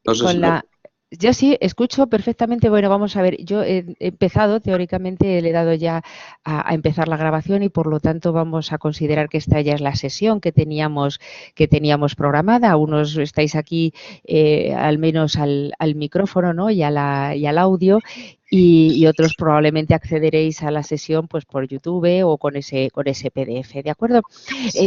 No sé si con me... la... Yo sí, escucho perfectamente. Bueno, vamos a ver, yo he empezado, teóricamente le he dado ya a empezar la grabación y por lo tanto vamos a considerar que esta ya es la sesión que teníamos programada. Unos estáis aquí al menos al micrófono, ¿no? Y al audio y otros probablemente accederéis a la sesión pues por YouTube o con ese PDF, ¿de acuerdo?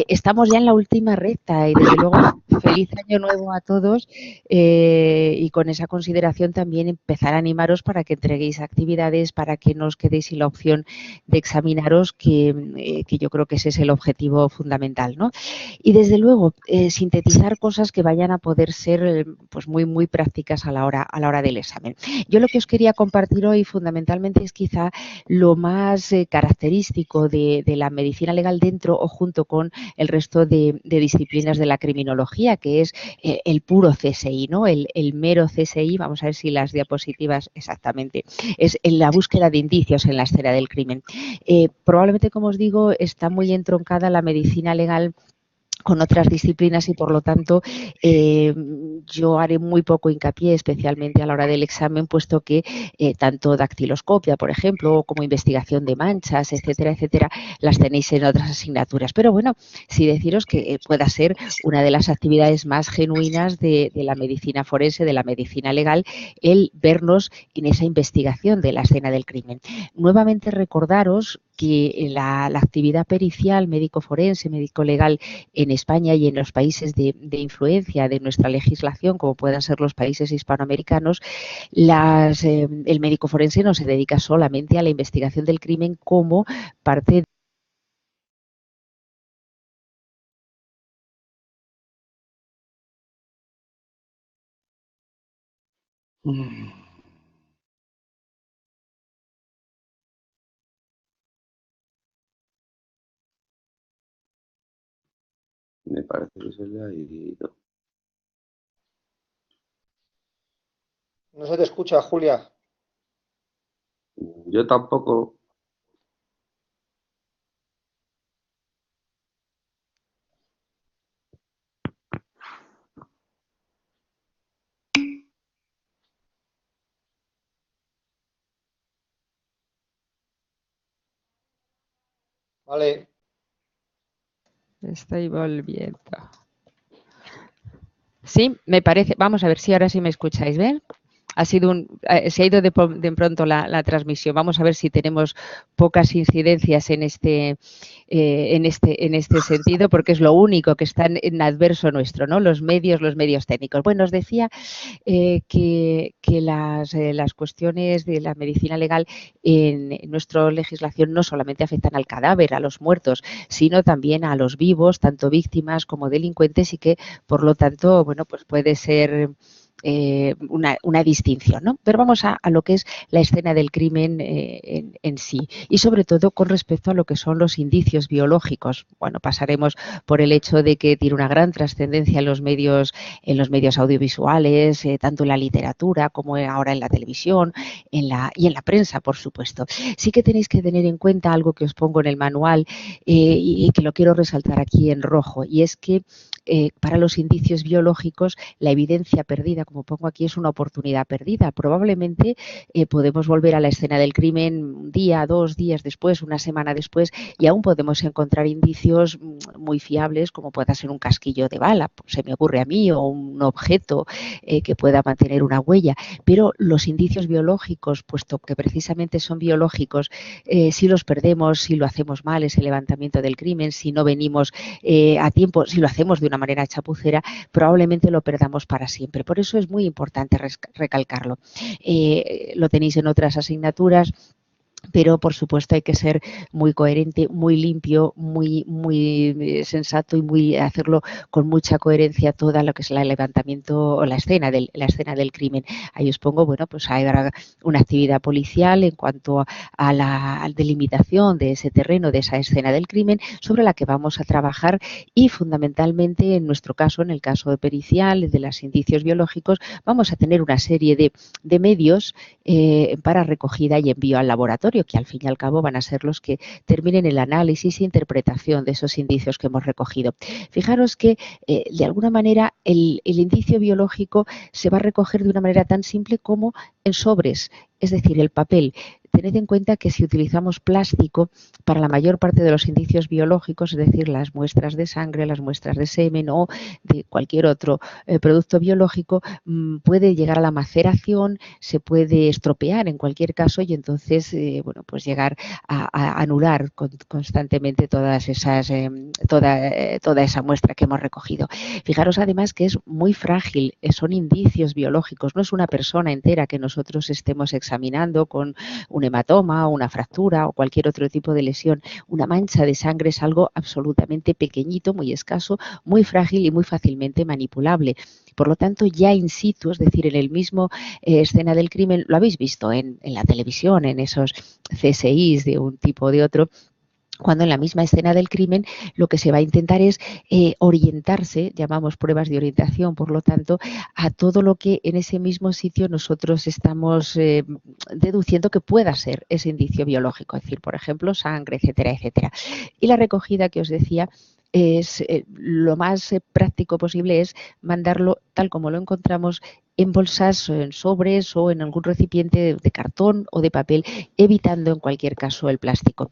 Estamos ya en la última recta y desde luego feliz año nuevo a todos y con esa consideración también empezar a animaros para que entreguéis actividades, para que no os quedéis sin la opción de examinaros, que yo creo que ese es el objetivo fundamental, ¿no? Y desde luego, sintetizar cosas que vayan a poder ser pues muy prácticas a la hora del examen. Yo lo que os quería compartir hoy fundamentalmente es quizá lo más característico de la medicina legal dentro o junto con el resto de disciplinas de la criminología, que es el puro CSI, ¿no? El mero CSI, vamos a ver si las diapositivas exactamente, es en la búsqueda de indicios en la escena del crimen. Probablemente, como os digo, está muy entroncada la medicina legal con otras disciplinas y por lo tanto yo haré muy poco hincapié, especialmente a la hora del examen, puesto que tanto dactiloscopia, por ejemplo, como investigación de manchas, etcétera, etcétera, las tenéis en otras asignaturas. Pero bueno, sí deciros que pueda ser una de las actividades más genuinas de la medicina forense, de la medicina legal, el vernos en esa investigación de la escena del crimen. Nuevamente recordaros que la actividad pericial médico-forense, médico-legal en España y en los países de influencia de nuestra legislación, como puedan ser los países hispanoamericanos, el médico forense no se dedica solamente a la investigación del crimen como parte Me parece que se le ha ido. No se te escucha, Julia. Yo tampoco. Vale. estoy volviendo. Sí, me parece, vamos a ver si ahora sí me escucháis, ¿ven? Se ha ido de pronto la transmisión. Vamos a ver si tenemos pocas incidencias en este sentido, porque es lo único que está en adverso nuestro, ¿no? Los medios técnicos. Bueno, os decía que las cuestiones de la medicina legal en nuestra legislación no solamente afectan al cadáver, a los muertos, sino también a los vivos, tanto víctimas como delincuentes, y que, por lo tanto, bueno, pues puede ser una distinción, ¿no? Pero vamos a lo que es la escena del crimen en sí y sobre todo con respecto a lo que son los indicios biológicos. Bueno, pasaremos por el hecho de que tiene una gran trascendencia en los medios audiovisuales, tanto en la literatura como ahora en la televisión y en la prensa, por supuesto. Sí que tenéis que tener en cuenta algo que os pongo en el manual y que lo quiero resaltar aquí en rojo, y es que para los indicios biológicos la evidencia perdida, como pongo aquí, es una oportunidad perdida. Probablemente podemos volver a la escena del crimen un día, 2 días después, una semana después, y aún podemos encontrar indicios muy fiables, como pueda ser un casquillo de bala, se me ocurre a mí, o un objeto que pueda mantener una huella. Pero los indicios biológicos, puesto que precisamente son biológicos, si los perdemos, si lo hacemos mal, ese levantamiento del crimen, si no venimos a tiempo, si lo hacemos de una manera chapucera, probablemente lo perdamos para siempre. Por eso es muy importante recalcarlo. Lo tenéis en otras asignaturas, pero por supuesto hay que ser muy coherente, muy limpio, muy sensato y hacerlo con mucha coherencia toda lo que es el levantamiento o la escena del crimen. Ahí os pongo, bueno, pues hay una actividad policial en cuanto a la delimitación de ese terreno, de esa escena del crimen, sobre la que vamos a trabajar, y fundamentalmente en nuestro caso, en el caso de pericial, de los indicios biológicos, vamos a tener una serie de medios para recogida y envío al laboratorio. laboratorio, que al fin y al cabo van a ser los que terminen el análisis e interpretación de esos indicios que hemos recogido. Fijaros que, de alguna manera, el indicio biológico se va a recoger de una manera tan simple como en sobres, es decir, el papel. Tened en cuenta que si utilizamos plástico para la mayor parte de los indicios biológicos, es decir, las muestras de sangre, las muestras de semen o de cualquier otro producto biológico, puede llegar a la maceración, se puede estropear en cualquier caso y entonces bueno, pues llegar a anular constantemente todas esas, toda esa muestra que hemos recogido. Fijaros además que es muy frágil, son indicios biológicos, no es una persona entera que nosotros estemos examinando con un hematoma, una fractura o cualquier otro tipo de lesión. Una mancha de sangre es algo absolutamente pequeñito, muy escaso, muy frágil y muy fácilmente manipulable. Por lo tanto, ya in situ, es decir, en el mismo escena del crimen, lo habéis visto en la televisión, en esos CSIs de un tipo o de otro, cuando en la misma escena del crimen lo que se va a intentar es orientarse, llamamos pruebas de orientación, por lo tanto, a todo lo que en ese mismo sitio nosotros estamos deduciendo que pueda ser ese indicio biológico, es decir, por ejemplo, sangre, etcétera, etcétera. Y la recogida que os decía es lo más práctico posible es mandarlo tal como lo encontramos en bolsas, en sobres o en algún recipiente de cartón o de papel, evitando en cualquier caso el plástico.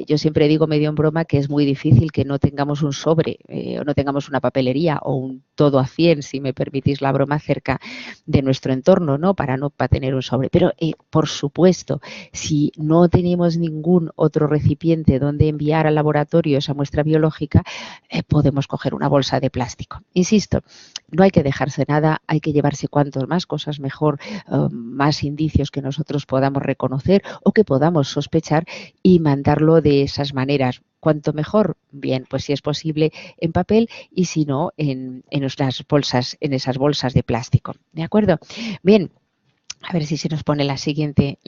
Yo siempre digo medio en broma que es muy difícil que no tengamos un sobre o no tengamos una papelería o un todo a 100, si me permitís la broma, cerca de nuestro entorno, ¿no? Para tener un sobre. Pero, por supuesto, si no tenemos ningún otro recipiente donde enviar al laboratorio esa muestra biológica, podemos coger una bolsa de plástico. Insisto, no hay que dejarse nada, hay que llevarse cuantos más cosas mejor, más indicios que nosotros podamos reconocer o que podamos sospechar y mandarlo de esas maneras. Cuanto mejor, bien, pues si es posible en papel y si no en esas bolsas de plástico. ¿De acuerdo? Bien. A ver si se nos pone la siguiente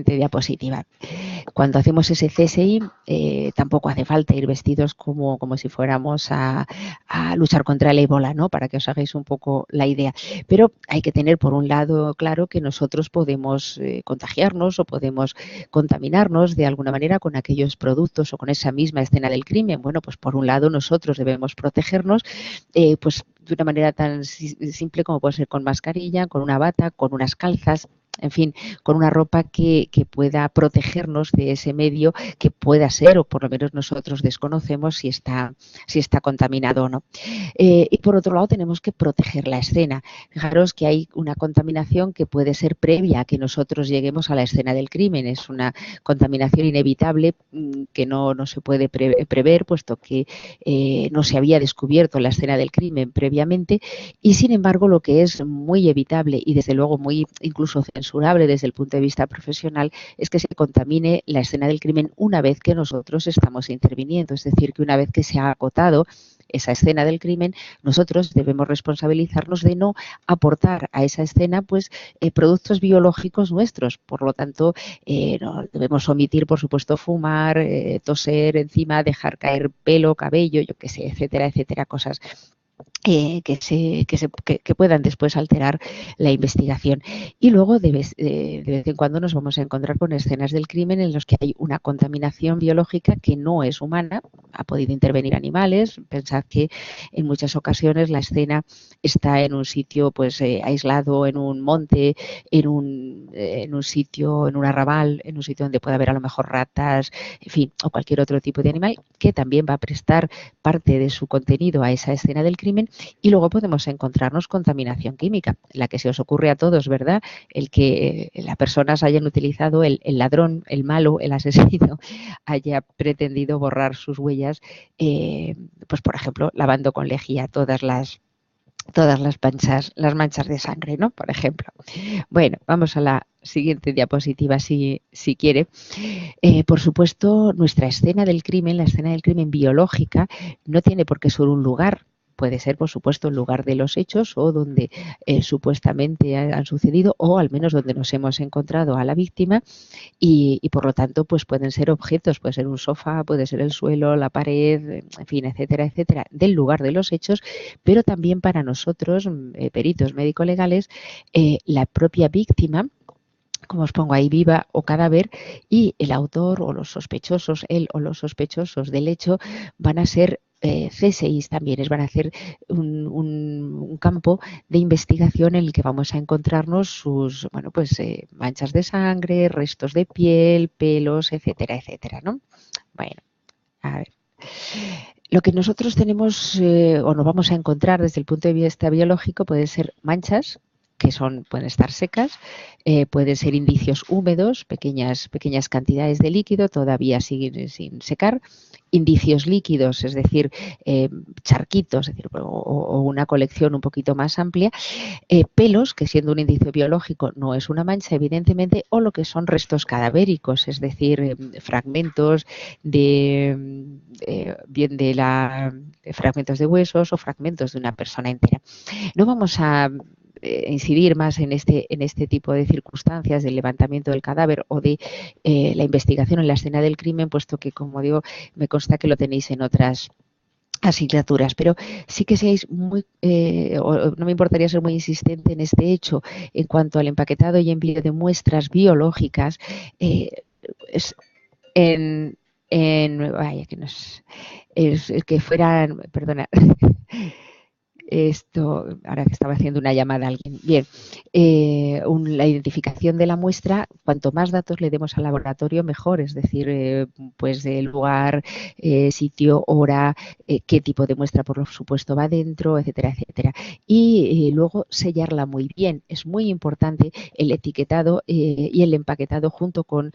diapositiva. Cuando hacemos ese CSI, tampoco hace falta ir vestidos como si fuéramos a luchar contra el ébola, ¿no? Para que os hagáis un poco la idea. Pero hay que tener, por un lado, claro que nosotros podemos contagiarnos o podemos contaminarnos de alguna manera con aquellos productos o con esa misma escena del crimen. Bueno, pues por un lado nosotros debemos protegernos, pues de una manera tan simple como puede ser con mascarilla, con una bata, con unas calzas, en fin, con una ropa que pueda protegernos de ese medio que pueda ser, o por lo menos nosotros desconocemos si está contaminado o no. Y por otro lado tenemos que proteger la escena. Fijaros que hay una contaminación que puede ser previa a que nosotros lleguemos a la escena del crimen. Es una contaminación inevitable que no se puede prever, puesto que no se había descubierto la escena del crimen previamente, y sin embargo lo que es muy evitable y desde luego muy incluso censurable desde el punto de vista profesional es que se contamine la escena del crimen una vez que nosotros estamos interviniendo, es decir, que una vez que se ha acotado esa escena del crimen, nosotros debemos responsabilizarnos de no aportar a esa escena pues productos biológicos nuestros. Por lo tanto, no debemos omitir, por supuesto, fumar, toser encima, dejar caer pelo, cabello, yo qué sé, etcétera, etcétera, cosas que puedan después alterar la investigación. Y luego de vez en cuando nos vamos a encontrar con escenas del crimen en los que hay una contaminación biológica que no es humana, ha podido intervenir animales. Pensad que en muchas ocasiones la escena está en un sitio pues aislado, en un monte, en un sitio, en un arrabal, en un sitio donde puede haber a lo mejor ratas, en fin, o cualquier otro tipo de animal que también va a prestar parte de su contenido a esa escena del crimen. Y luego podemos encontrarnos contaminación química, la que se os ocurre a todos, ¿verdad? El que las personas hayan utilizado, el ladrón, el malo, el asesino, haya pretendido borrar sus huellas, pues por ejemplo, lavando con lejía todas las manchas de sangre, ¿no? Por ejemplo. Bueno, vamos a la siguiente diapositiva si quiere. Por supuesto, nuestra escena del crimen, la escena del crimen biológica, no tiene por qué ser un lugar. Puede ser, por supuesto, el lugar de los hechos o donde supuestamente han sucedido o al menos donde nos hemos encontrado a la víctima y por lo tanto pues pueden ser objetos, puede ser un sofá, puede ser el suelo, la pared, en fin, etcétera, etcétera, del lugar de los hechos, pero también para nosotros, peritos médico-legales, la propia víctima como os pongo ahí, viva o cadáver, y el autor o los sospechosos, él o los sospechosos del hecho van a ser CSIs también, van a hacer un campo de investigación en el que vamos a encontrarnos sus, bueno, pues manchas de sangre, restos de piel, pelos, etcétera, etcétera, ¿no? Bueno, a ver. Lo que nosotros tenemos o nos vamos a encontrar desde el punto de vista biológico pueden ser manchas que pueden estar secas, pueden ser indicios húmedos, pequeñas cantidades de líquido todavía sin secar, indicios líquidos, es decir, charquitos, es decir, o una colección un poquito más amplia, pelos, que siendo un indicio biológico no es una mancha, evidentemente, o lo que son restos cadavéricos, es decir, fragmentos bien de fragmentos de huesos o fragmentos de una persona entera. No vamos a incidir más en este tipo de circunstancias del levantamiento del cadáver o de la investigación en la escena del crimen, puesto que, como digo, me consta que lo tenéis en otras asignaturas, pero sí que seáis muy, no me importaría ser muy insistente en este hecho en cuanto al empaquetado y envío de muestras biológicas, vaya, que fueran, perdona, esto, ahora que estaba haciendo una llamada a alguien. Bien, la identificación de la muestra, cuanto más datos le demos al laboratorio, mejor. Es decir, pues el lugar, sitio, hora, qué tipo de muestra, por supuesto, va dentro, etcétera, etcétera. Y luego sellarla muy bien. Es muy importante el etiquetado y el empaquetado junto con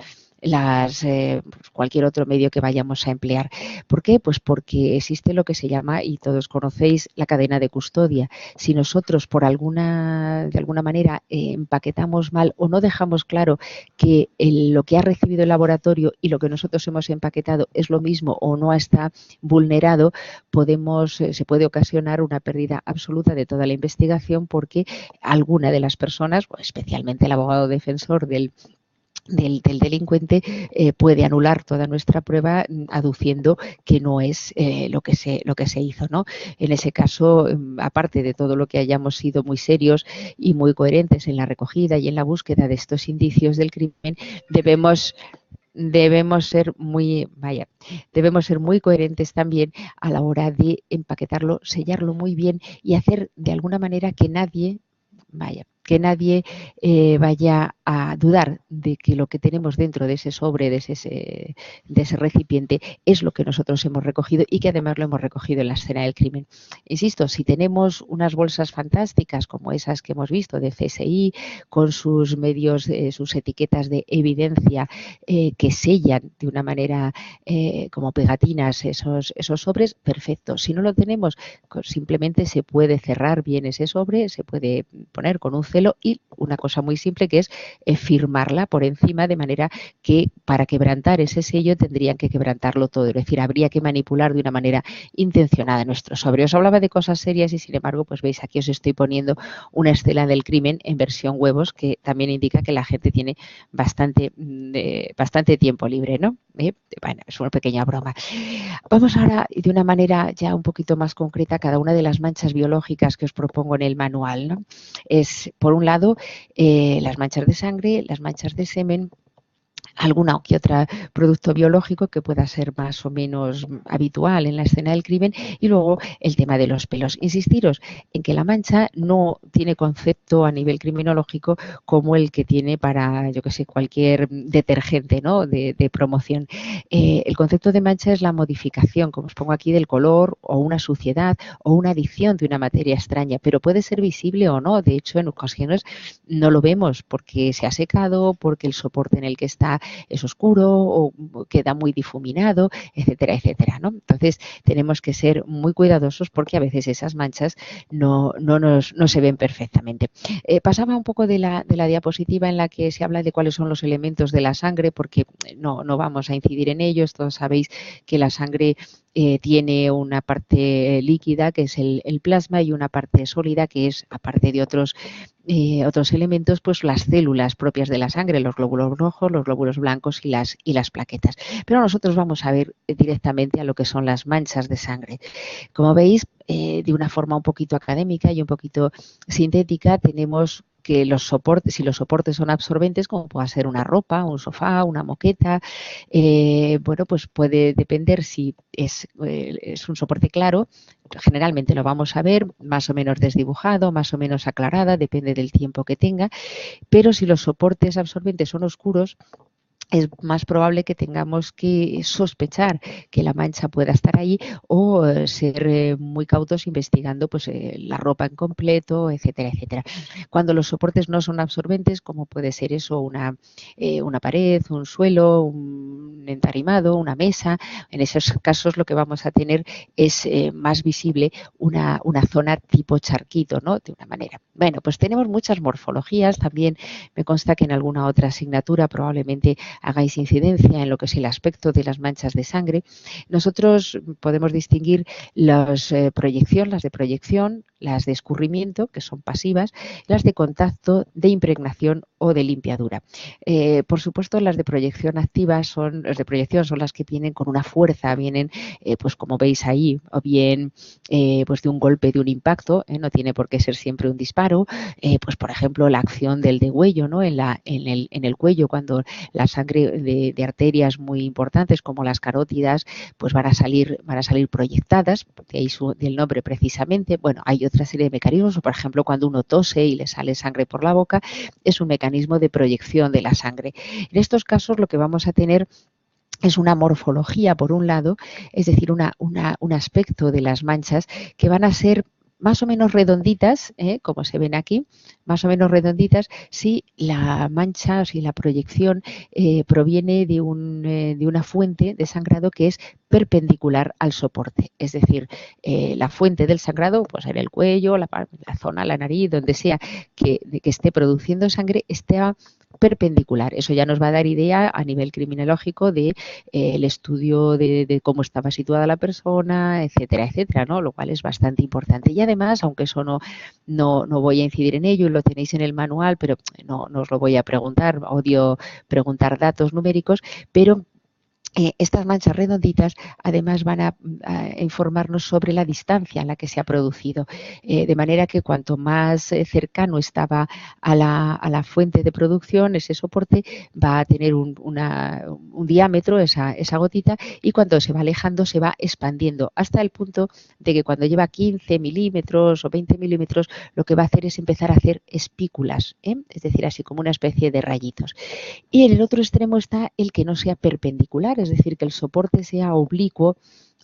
cualquier otro medio que vayamos a emplear. ¿Por qué? Pues porque existe lo que se llama, y todos conocéis, la cadena de custodia. Si nosotros de alguna manera empaquetamos mal o no dejamos claro que lo que ha recibido el laboratorio y lo que nosotros hemos empaquetado es lo mismo o no está vulnerado, se puede ocasionar una pérdida absoluta de toda la investigación, porque alguna de las personas, especialmente el abogado defensor del delincuente, puede anular toda nuestra prueba aduciendo que no es lo que se hizo, ¿no? En ese caso, aparte de todo lo que hayamos sido muy serios y muy coherentes en la recogida y en la búsqueda de estos indicios del crimen, debemos ser muy coherentes también a la hora de empaquetarlo, sellarlo muy bien y hacer de alguna manera que nadie vaya a dudar de que lo que tenemos dentro de ese sobre, de ese recipiente, es lo que nosotros hemos recogido y que además lo hemos recogido en la escena del crimen. Insisto, si tenemos unas bolsas fantásticas como esas que hemos visto de CSI, con sus medios, sus etiquetas de evidencia que sellan de una manera como pegatinas esos sobres, perfecto. Si no lo tenemos, simplemente se puede cerrar bien ese sobre, se puede poner con un celo y una cosa muy simple que es firmarla por encima, de manera que para quebrantar ese sello tendrían que quebrantarlo todo, es decir, habría que manipular de una manera intencionada nuestro sobre. Os hablaba de cosas serias y sin embargo, pues veis, aquí os estoy poniendo una escena del crimen en versión huevos, que también indica que la gente tiene bastante tiempo libre, ¿no? Bueno, es una pequeña broma. Vamos ahora de una manera ya un poquito más concreta a cada una de las manchas biológicas que os propongo en el manual, ¿no? Es, por un lado, las manchas de sangre, las manchas de semen, alguna que otra producto biológico que pueda ser más o menos habitual en la escena del crimen, y luego el tema de los pelos. Insistiros en que la mancha no tiene concepto a nivel criminológico como el que tiene para, yo que sé, cualquier detergente, ¿no?, de promoción. El concepto de mancha es la modificación, como os pongo aquí, del color o una suciedad o una adición de una materia extraña, pero puede ser visible o no. De hecho, en ocasiones no lo vemos porque se ha secado, porque el soporte en el que está es oscuro o queda muy difuminado, etcétera, etcétera, ¿no? Entonces tenemos que ser muy cuidadosos porque a veces esas manchas no se ven perfectamente. Pasaba un poco de la diapositiva en la que se habla de cuáles son los elementos de la sangre, porque no vamos a incidir en ellos. Todos sabéis que la sangre tiene una parte líquida, que es el plasma, y una parte sólida, que es, aparte de otros elementos, pues las células propias de la sangre, los glóbulos rojos, los glóbulos blancos y las plaquetas. Pero nosotros vamos a ver directamente a lo que son las manchas de sangre. Como veis, de una forma un poquito académica y un poquito sintética, tenemos que los soportes, si los soportes son absorbentes, como pueda ser una ropa, un sofá, una moqueta, bueno, pues puede depender si es un soporte claro. Generalmente lo vamos a ver más o menos desdibujado, más o menos aclarada, depende del tiempo que tenga, pero si los soportes absorbentes son oscuros, es más probable que tengamos que sospechar que la mancha pueda estar ahí o ser muy cautos investigando pues, la ropa en completo, etcétera, etcétera. Cuando los soportes no son absorbentes, como puede ser eso, una pared, un suelo, un entarimado, una mesa, en esos casos lo que vamos a tener es más visible una zona tipo charquito, ¿no? De una manera. Bueno, pues tenemos muchas morfologías, también me consta que en alguna otra asignatura probablemente hagáis incidencia en lo que es el aspecto de las manchas de sangre. Nosotros podemos distinguir las de proyección, las de escurrimiento, que son pasivas, las de contacto, de impregnación o de limpiadura. Por supuesto, las de proyección activas son las que vienen con una fuerza, vienen, pues como veis ahí, o bien pues de un golpe, de un impacto, no tiene por qué ser siempre un disparo, pues por ejemplo la acción del degüello, ¿no? en el cuello, cuando la sangre de arterias muy importantes como las carótidas pues van a salir proyectadas, de ahí del nombre precisamente. Bueno, hay otra serie de mecanismos, por ejemplo cuando uno tose y le sale sangre por la boca, es un mecanismo de proyección de la sangre. En estos casos lo que vamos a tener es una morfología, por un lado, es decir, un aspecto de las manchas que van a ser más o menos redonditas, como se ven aquí, más o menos redonditas, si la mancha o si la proyección proviene de una fuente de sangrado que es perpendicular al soporte. Es decir, la fuente del sangrado, pues en el cuello, la zona, la nariz, donde sea que esté produciendo sangre, esté perpendicular. Eso ya nos va a dar idea a nivel criminológico de el estudio de cómo estaba situada la persona, etcétera, etcétera, ¿no? Lo cual es bastante importante. Y además, aunque eso no voy a incidir en ello, lo tenéis en el manual, pero no os lo voy a preguntar, odio preguntar datos numéricos, pero estas manchas redonditas además van a informarnos sobre la distancia a la que se ha producido, de manera que cuanto más cercano estaba a la fuente de producción, ese soporte va a tener un diámetro, esa gotita, y cuando se va alejando se va expandiendo hasta el punto de que cuando lleva 15 milímetros o 20 milímetros lo que va a hacer es empezar a hacer espículas, es decir, así como una especie de rayitos. Y en el otro extremo está el que no sea perpendicular, es decir, que el soporte sea oblicuo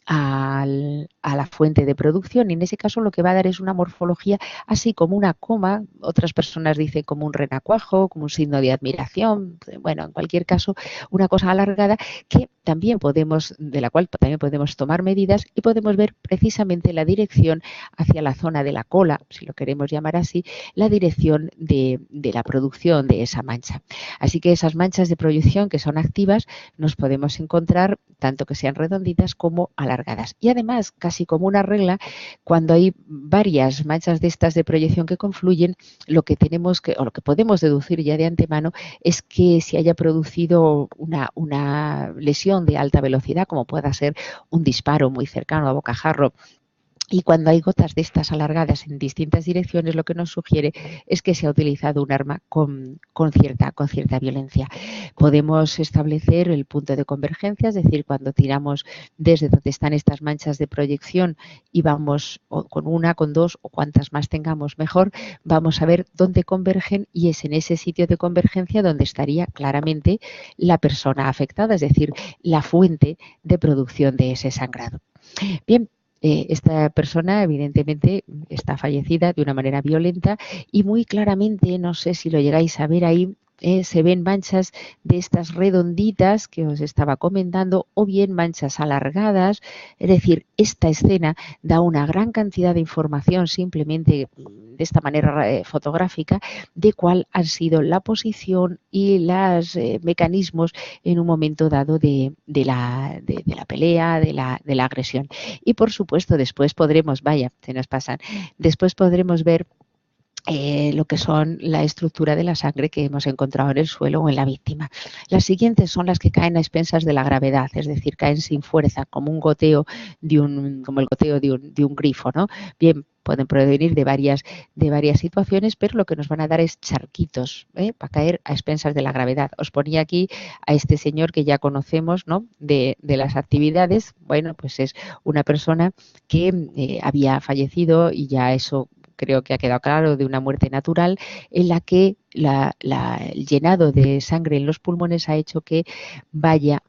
a la fuente de producción, y en ese caso lo que va a dar es una morfología así como una coma, otras personas dicen como un renacuajo, como un signo de admiración, bueno, en cualquier caso una cosa alargada de la cual también podemos tomar medidas y podemos ver precisamente la dirección hacia la zona de la cola, si lo queremos llamar así, la dirección de la producción de esa mancha. Así que esas manchas de proyección que son activas nos podemos encontrar tanto que sean redonditas como alargadas. Y además, casi como una regla, cuando hay varias manchas de estas de proyección que confluyen, lo que podemos deducir ya de antemano es que se haya producido una lesión de alta velocidad, como pueda ser un disparo muy cercano a bocajarro. Y cuando hay gotas de estas alargadas en distintas direcciones, lo que nos sugiere es que se ha utilizado un arma con cierta violencia. Podemos establecer el punto de convergencia, es decir, cuando tiramos desde donde están estas manchas de proyección y vamos con una, con dos o cuantas más tengamos mejor, vamos a ver dónde convergen, y es en ese sitio de convergencia donde estaría claramente la persona afectada, es decir, la fuente de producción de ese sangrado. Bien. Esta persona evidentemente está fallecida de una manera violenta y muy claramente, no sé si lo llegáis a ver ahí, se ven manchas de estas redonditas que os estaba comentando, o bien manchas alargadas. Es decir, esta escena da una gran cantidad de información simplemente de esta manera fotográfica de cuál han sido la posición y los mecanismos en un momento dado de la pelea, de la agresión. Y por supuesto después podremos ver lo que son la estructura de la sangre que hemos encontrado en el suelo o en la víctima. Las siguientes son las que caen a expensas de la gravedad, es decir, caen sin fuerza, como un goteo como el goteo de un grifo, ¿no? Bien, pueden provenir de varias situaciones, pero lo que nos van a dar es charquitos, para caer a expensas de la gravedad. Os ponía aquí a este señor que ya conocemos, ¿no?, de las actividades. Bueno, pues es una persona que había fallecido, y ya eso creo que ha quedado claro, de una muerte natural, en la que el llenado de sangre en los pulmones ha hecho que vaya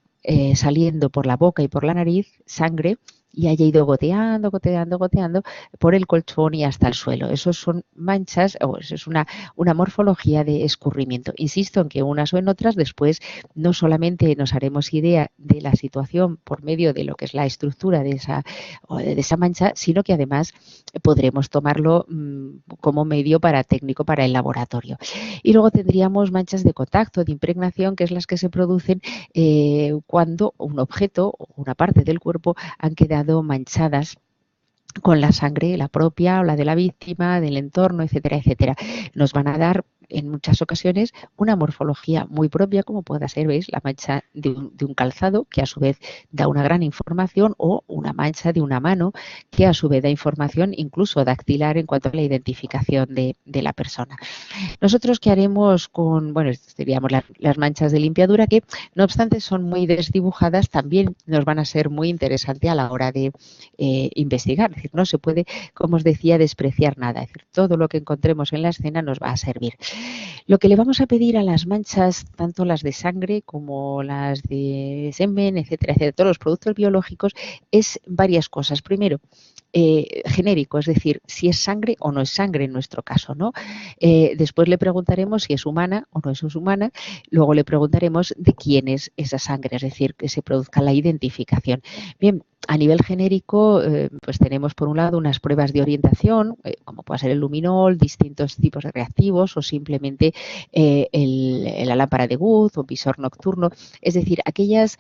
saliendo por la boca y por la nariz sangre, y haya ido goteando, goteando, goteando por el colchón y hasta el suelo. Esos son manchas, o eso es una morfología de escurrimiento. Insisto en que unas o en otras, después no solamente nos haremos idea de la situación por medio de lo que es la estructura de esa mancha, sino que además podremos tomarlo como medio técnico para el laboratorio. Y luego tendríamos manchas de contacto, de impregnación, que es las que se producen cuando un objeto o una parte del cuerpo han quedado manchadas con la sangre, la propia o la de la víctima, del entorno, etcétera, etcétera. Nos van a dar en muchas ocasiones una morfología muy propia, como pueda ser, ¿veis?, la mancha de un calzado, que a su vez da una gran información, o una mancha de una mano, que a su vez da información incluso dactilar en cuanto a la identificación de la persona. Nosotros, ¿qué haremos con, bueno, diríamos las manchas de limpiadura, que no obstante son muy desdibujadas, también nos van a ser muy interesantes a la hora de investigar? Es decir, no se puede, como os decía, despreciar nada. Es decir, todo lo que encontremos en la escena nos va a servir. Lo que le vamos a pedir a las manchas, tanto las de sangre como las de semen, etcétera, etcétera, todos los productos biológicos, es varias cosas. Primero, genérico, es decir, si es sangre o no es sangre en nuestro caso, ¿no? Después le preguntaremos si es humana o no es humana. Luego le preguntaremos de quién es esa sangre, es decir, que se produzca la identificación. Bien, a nivel genérico, pues tenemos por un lado unas pruebas de orientación, como puede ser el luminol, distintos tipos de reactivos, o simplemente la lámpara de Guth o visor nocturno, es decir, aquellas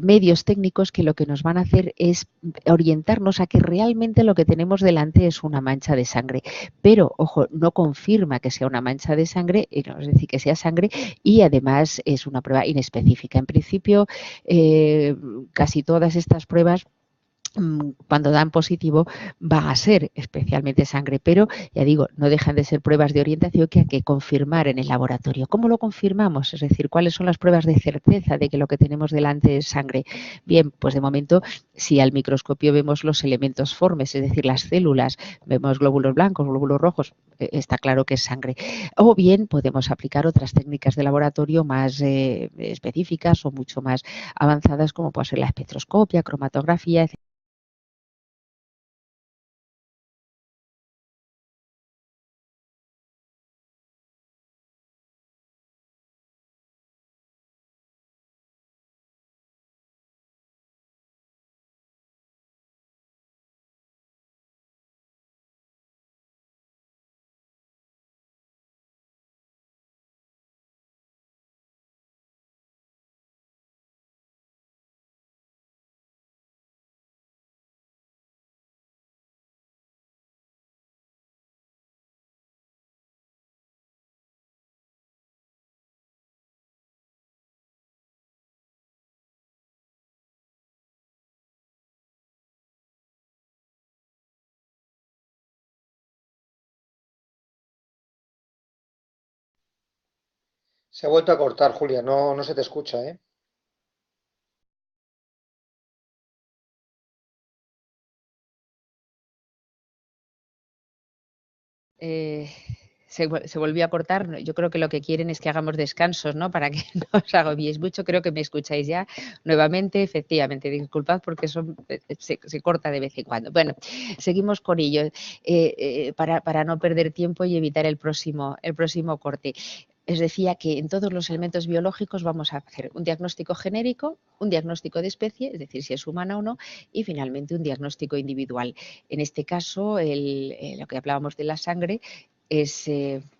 medios técnicos que lo que nos van a hacer es orientarnos a que realmente lo que tenemos delante es una mancha de sangre. Pero, ojo, no confirma que sea una mancha de sangre, es decir, que sea sangre, y además es una prueba inespecífica. En principio, casi todas estas pruebas, cuando dan positivo, va a ser especialmente sangre, pero ya digo, no dejan de ser pruebas de orientación que hay que confirmar en el laboratorio. ¿Cómo lo confirmamos? Es decir, ¿cuáles son las pruebas de certeza de que lo que tenemos delante es sangre? Bien, pues de momento, si al microscopio vemos los elementos formes, es decir, las células, vemos glóbulos blancos, glóbulos rojos, está claro que es sangre. O bien podemos aplicar otras técnicas de laboratorio más específicas o mucho más avanzadas, como puede ser la espectroscopia, cromatografía, etc. Se ha vuelto a cortar, Julia, no se te escucha, ¿eh? Se volvió a cortar. Yo creo que lo que quieren es que hagamos descansos, ¿no?, para que no os agobiéis mucho. Creo que me escucháis ya nuevamente. Efectivamente, disculpad porque se corta de vez en cuando. Bueno, seguimos con ello, para no perder tiempo y evitar el próximo corte. Os decía que en todos los elementos biológicos vamos a hacer un diagnóstico genérico, un diagnóstico de especie, es decir, si es humana o no, y finalmente un diagnóstico individual. En este caso, lo que hablábamos de la sangre es,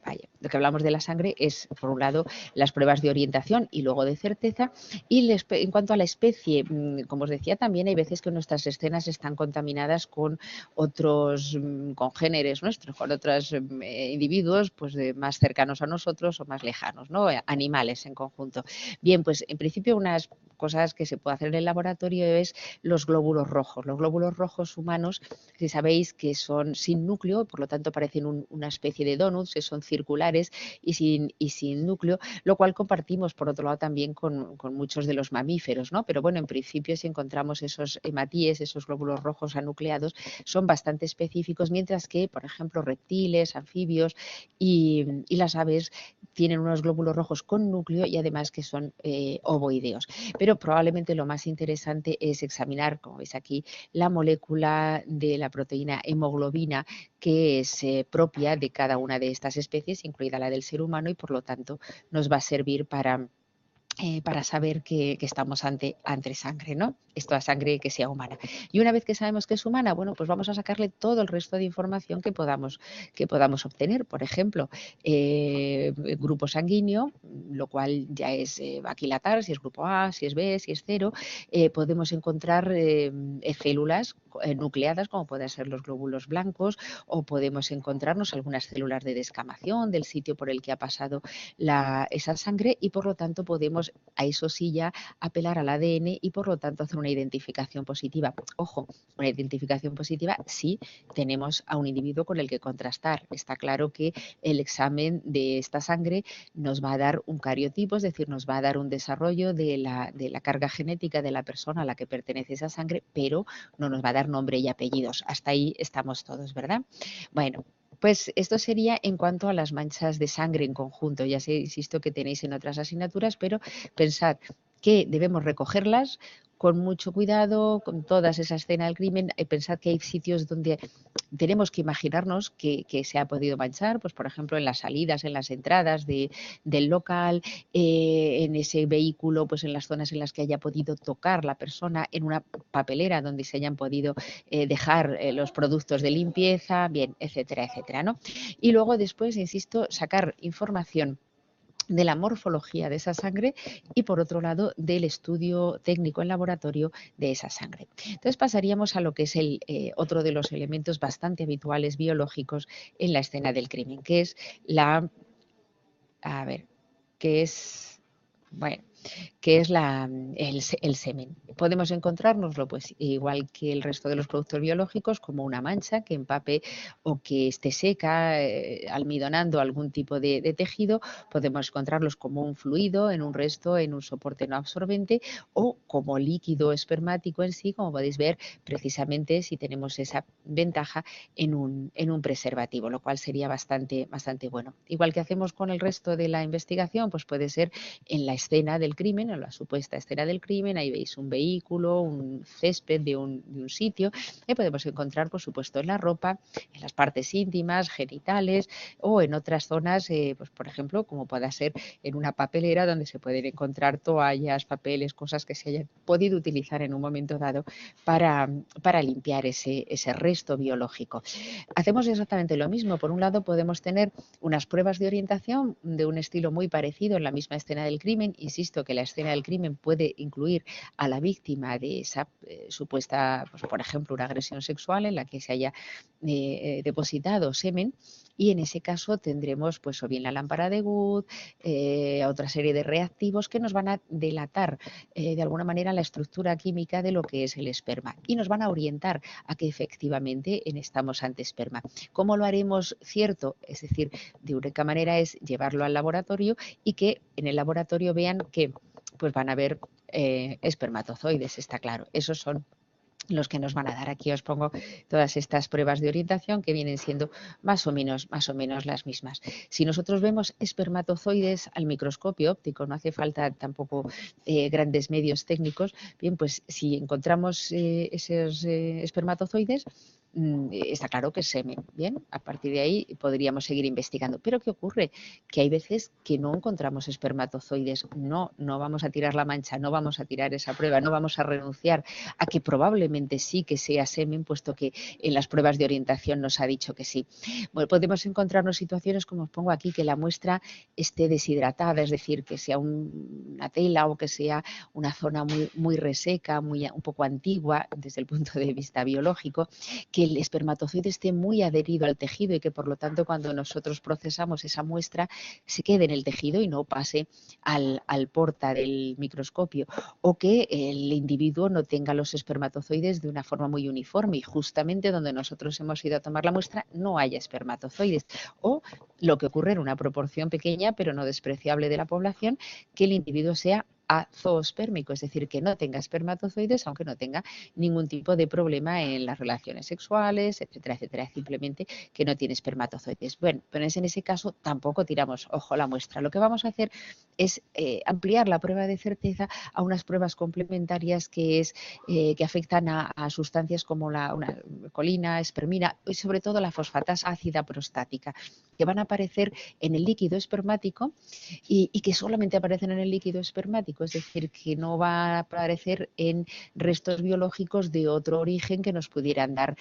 vaya, lo que hablamos de la sangre es, por un lado, las pruebas de orientación y luego de certeza. Y en cuanto a la especie, como os decía, también hay veces que nuestras escenas están contaminadas con otros congéneres nuestros, con otros individuos pues, más cercanos a nosotros o más lejanos, ¿no? Animales en conjunto. Bien, pues en principio unas cosas que se puede hacer en el laboratorio es los glóbulos rojos. Los glóbulos rojos humanos, si sabéis que son sin núcleo, por lo tanto parecen una especie de donuts, que son circulares y sin núcleo, lo cual compartimos por otro lado también con muchos de los mamíferos, ¿no? Pero bueno, en principio si encontramos esos hematíes, esos glóbulos rojos anucleados, son bastante específicos, mientras que, por ejemplo, reptiles, anfibios y las aves tienen unos glóbulos rojos con núcleo y además que son ovoideos. Pero probablemente lo más interesante es examinar, como veis aquí, la molécula de la proteína hemoglobina que es propia de cada una de estas especies, incluida la del ser humano, y por lo tanto nos va a servir para saber que estamos ante sangre, ¿no? Esta sangre que sea humana. Y una vez que sabemos que es humana, bueno, pues vamos a sacarle todo el resto de información que podamos obtener. Por ejemplo, grupo sanguíneo, lo cual ya es aquilatar, si es grupo A, si es B, si es 0. Podemos encontrar células nucleadas, como pueden ser los glóbulos blancos, o podemos encontrarnos algunas células de descamación del sitio por el que ha pasado esa sangre, y por lo tanto podemos a eso sí ya apelar al ADN y por lo tanto hacer una identificación positiva. Ojo, una identificación positiva si tenemos a un individuo con el que contrastar. Está claro que el examen de esta sangre nos va a dar un cariotipo, es decir, nos va a dar un desarrollo de la carga genética de la persona a la que pertenece esa sangre, pero no nos va a dar nombre y apellidos. Hasta ahí estamos todos, ¿verdad? Bueno, pues esto sería en cuanto a las manchas de sangre en conjunto. Ya sé, insisto, que tenéis en otras asignaturas, pero pensad que debemos recogerlas con mucho cuidado, con toda esa escena del crimen. Pensad que hay sitios donde tenemos que imaginarnos que se ha podido manchar, pues por ejemplo en las salidas, en las entradas del local, en ese vehículo, pues en las zonas en las que haya podido tocar la persona, en una papelera donde se hayan podido dejar los productos de limpieza, bien, etcétera, etcétera, ¿no? Y luego después, insisto, sacar información de la morfología de esa sangre y por otro lado del estudio técnico en laboratorio de esa sangre. Entonces pasaríamos a lo que es otro de los elementos bastante habituales biológicos en la escena del crimen, que es el semen. Podemos encontrárnoslo pues igual que el resto de los productos biológicos, como una mancha que empape o que esté seca, almidonando algún tipo de tejido. Podemos encontrarlos como un fluido en un resto, en un soporte no absorbente, o como líquido espermático en sí, como podéis ver precisamente si tenemos esa ventaja en un preservativo, lo cual sería bastante bueno. Igual que hacemos con el resto de la investigación, pues puede ser en la escena del crimen, en la supuesta escena del crimen. Ahí veis un vehículo, un césped de un sitio, y podemos encontrar, por supuesto, en la ropa, en las partes íntimas, genitales, o en otras zonas, pues por ejemplo, como pueda ser en una papelera donde se pueden encontrar toallas, papeles, cosas que se hayan podido utilizar en un momento dado para limpiar ese resto biológico. Hacemos exactamente lo mismo. Por un lado, podemos tener unas pruebas de orientación de un estilo muy parecido en la misma escena del crimen. Insisto que la escena del crimen puede incluir a la víctima de esa supuesta, pues, por ejemplo, una agresión sexual en la que se haya depositado semen, y en ese caso tendremos pues o bien la lámpara de Wood, otra serie de reactivos que nos van a delatar de alguna manera la estructura química de lo que es el esperma y nos van a orientar a que efectivamente estamos ante esperma. ¿Cómo lo haremos cierto? Es decir, de única manera es llevarlo al laboratorio y que en el laboratorio vean que pues van a haber espermatozoides, está claro. Esos son los que nos van a dar. Aquí os pongo todas estas pruebas de orientación que vienen siendo más o menos las mismas. Si nosotros vemos espermatozoides al microscopio óptico, no hace falta tampoco grandes medios técnicos, bien, pues si encontramos esos espermatozoides, está claro que es semen. Bien, a partir de ahí podríamos seguir investigando. Pero ¿qué ocurre? Que hay veces que no encontramos espermatozoides. No vamos a tirar la mancha, no vamos a tirar esa prueba, no vamos a renunciar a que probablemente sí que sea semen, puesto que en las pruebas de orientación nos ha dicho que sí. Bueno, podemos encontrarnos situaciones, como os pongo aquí, que la muestra esté deshidratada, es decir, que sea una tela o que sea una zona muy reseca, un poco antigua desde el punto de vista biológico, que el espermatozoide esté muy adherido al tejido y que por lo tanto cuando nosotros procesamos esa muestra se quede en el tejido y no pase al porta del microscopio, o que el individuo no tenga los espermatozoides de una forma muy uniforme y justamente donde nosotros hemos ido a tomar la muestra no haya espermatozoides, o lo que ocurre en una proporción pequeña pero no despreciable de la población, que el individuo sea azoospermico, es decir, que no tenga espermatozoides, aunque no tenga ningún tipo de problema en las relaciones sexuales, etcétera, etcétera, simplemente que no tiene espermatozoides. Bueno, pero en ese caso tampoco tiramos ojo a la muestra. Lo que vamos a hacer es ampliar la prueba de certeza a unas pruebas complementarias que afectan a sustancias como una colina, espermina y sobre todo la fosfatasa ácida prostática, que van a aparecer en el líquido espermático y que solamente aparecen en el líquido espermático, es decir, que no va a aparecer en restos biológicos de otro origen que nos pudieran dar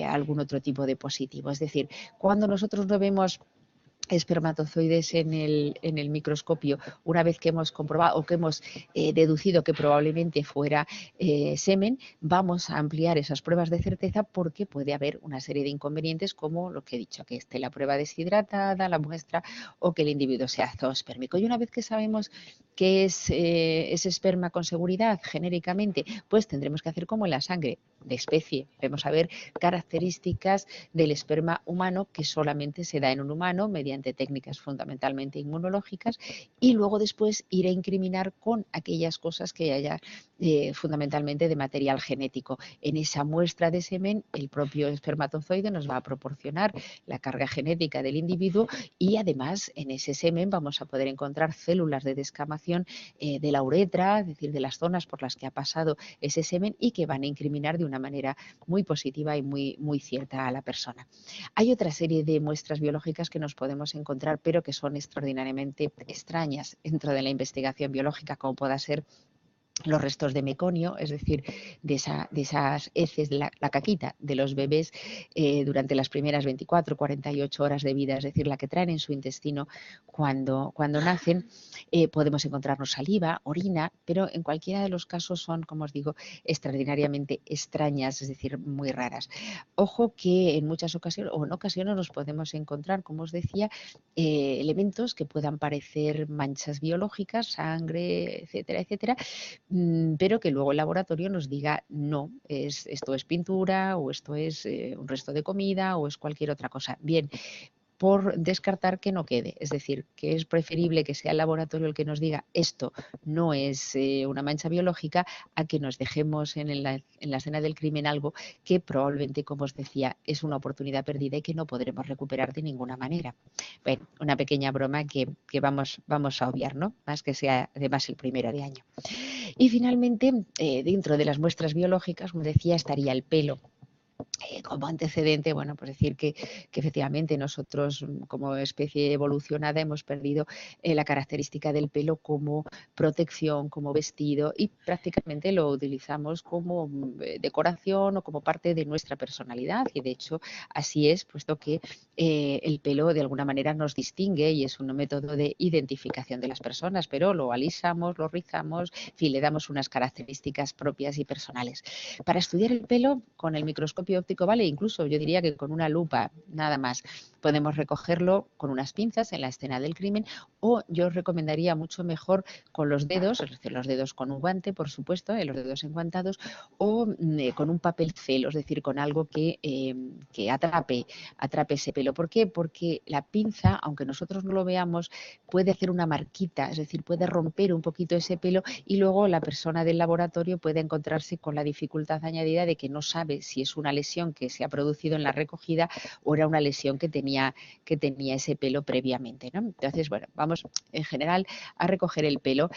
algún otro tipo de positivo. Es decir, cuando nosotros no vemos espermatozoides en el microscopio, una vez que hemos comprobado o que hemos deducido que probablemente fuera semen, vamos a ampliar esas pruebas de certeza porque puede haber una serie de inconvenientes como lo que he dicho, que esté la prueba deshidratada, la muestra o que el individuo sea zoospermico. Y una vez que sabemos qué es ese esperma con seguridad genéricamente, pues tendremos que hacer como en la sangre de especie. Vamos a ver características del esperma humano que solamente se da en un humano mediante técnicas fundamentalmente inmunológicas y luego después ir a incriminar con aquellas cosas que haya fundamentalmente de material genético. En esa muestra de semen el propio espermatozoide nos va a proporcionar la carga genética del individuo y además en ese semen vamos a poder encontrar células de descamación de la uretra, es decir, de las zonas por las que ha pasado ese semen y que van a incriminar de una manera muy positiva y muy cierta a la persona. Hay otra serie de muestras biológicas que nos podemos encontrar, pero que son extraordinariamente extrañas dentro de la investigación biológica, como pueda ser los restos de meconio, es decir, de esas heces, de la caquita de los bebés durante las primeras 24, 48 horas de vida, es decir, la que traen en su intestino cuando nacen. Podemos encontrarnos saliva, orina, pero en cualquiera de los casos son, como os digo, extraordinariamente extrañas, es decir, muy raras. Ojo que en muchas ocasiones, o en ocasiones nos podemos encontrar, como os decía, elementos que puedan parecer manchas biológicas, sangre, etcétera, etcétera, pero que luego el laboratorio nos diga no, esto es pintura o esto es un resto de comida o es cualquier otra cosa. Bien, por descartar que no quede, es decir, que es preferible que sea el laboratorio el que nos diga esto no es una mancha biológica a que nos dejemos en la escena del crimen algo que probablemente, como os decía, es una oportunidad perdida y que no podremos recuperar de ninguna manera. Bueno, una pequeña broma que vamos a obviar, ¿no? Más que sea además el primero de año. Y finalmente, dentro de las muestras biológicas, como decía, estaría el pelo. Como antecedente, bueno, pues decir que efectivamente nosotros como especie evolucionada hemos perdido la característica del pelo como protección, como vestido y prácticamente lo utilizamos como decoración o como parte de nuestra personalidad y de hecho así es, puesto que el pelo de alguna manera nos distingue y es un método de identificación de las personas, pero lo alisamos, lo rizamos, en fin, le damos unas características propias y personales. Para estudiar el pelo con el microscopio óptico, vale, incluso yo diría que con una lupa, nada más. Podemos recogerlo con unas pinzas en la escena del crimen o yo os recomendaría mucho mejor con los dedos, es decir, los dedos con un guante, por supuesto, los dedos enguantados, o con un papel celo, es decir, con algo que atrape ese pelo. ¿Por qué? Porque la pinza, aunque nosotros no lo veamos, puede hacer una marquita, es decir, puede romper un poquito ese pelo y luego la persona del laboratorio puede encontrarse con la dificultad añadida de que no sabe si es una lesión que se ha producido en la recogida o era una lesión que tenía ese pelo previamente, ¿no? Entonces, bueno, vamos tendemos en general a recoger el pelo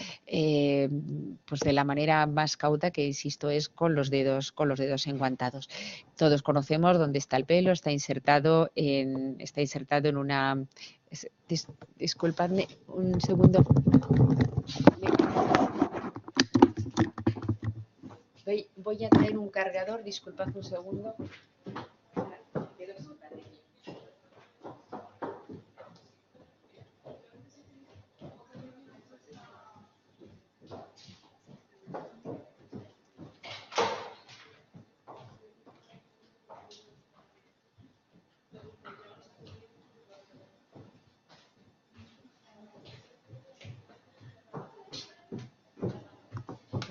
pues de la manera más cauta, que insisto es con los dedos enguantados. Todos conocemos dónde está el pelo, está insertado en una... Disculpadme un segundo. Voy a traer un cargador, disculpad un segundo.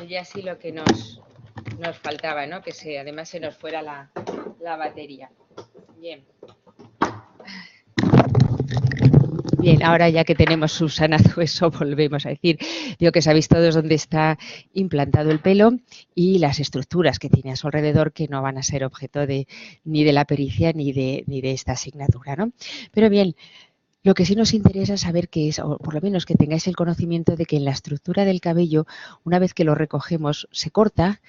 Ya sí lo que nos faltaba, ¿no? Que además se nos fuera la batería. Bien, ahora ya que tenemos subsanado eso, volvemos a decir, digo que sabéis todos dónde está implantado el pelo y las estructuras que tiene a su alrededor, que no van a ser objeto ni de la pericia ni de esta asignatura, ¿no? Pero bien, lo que sí nos interesa saber que es, o por lo menos que tengáis el conocimiento de que en la estructura del cabello, una vez que lo recogemos, se corta,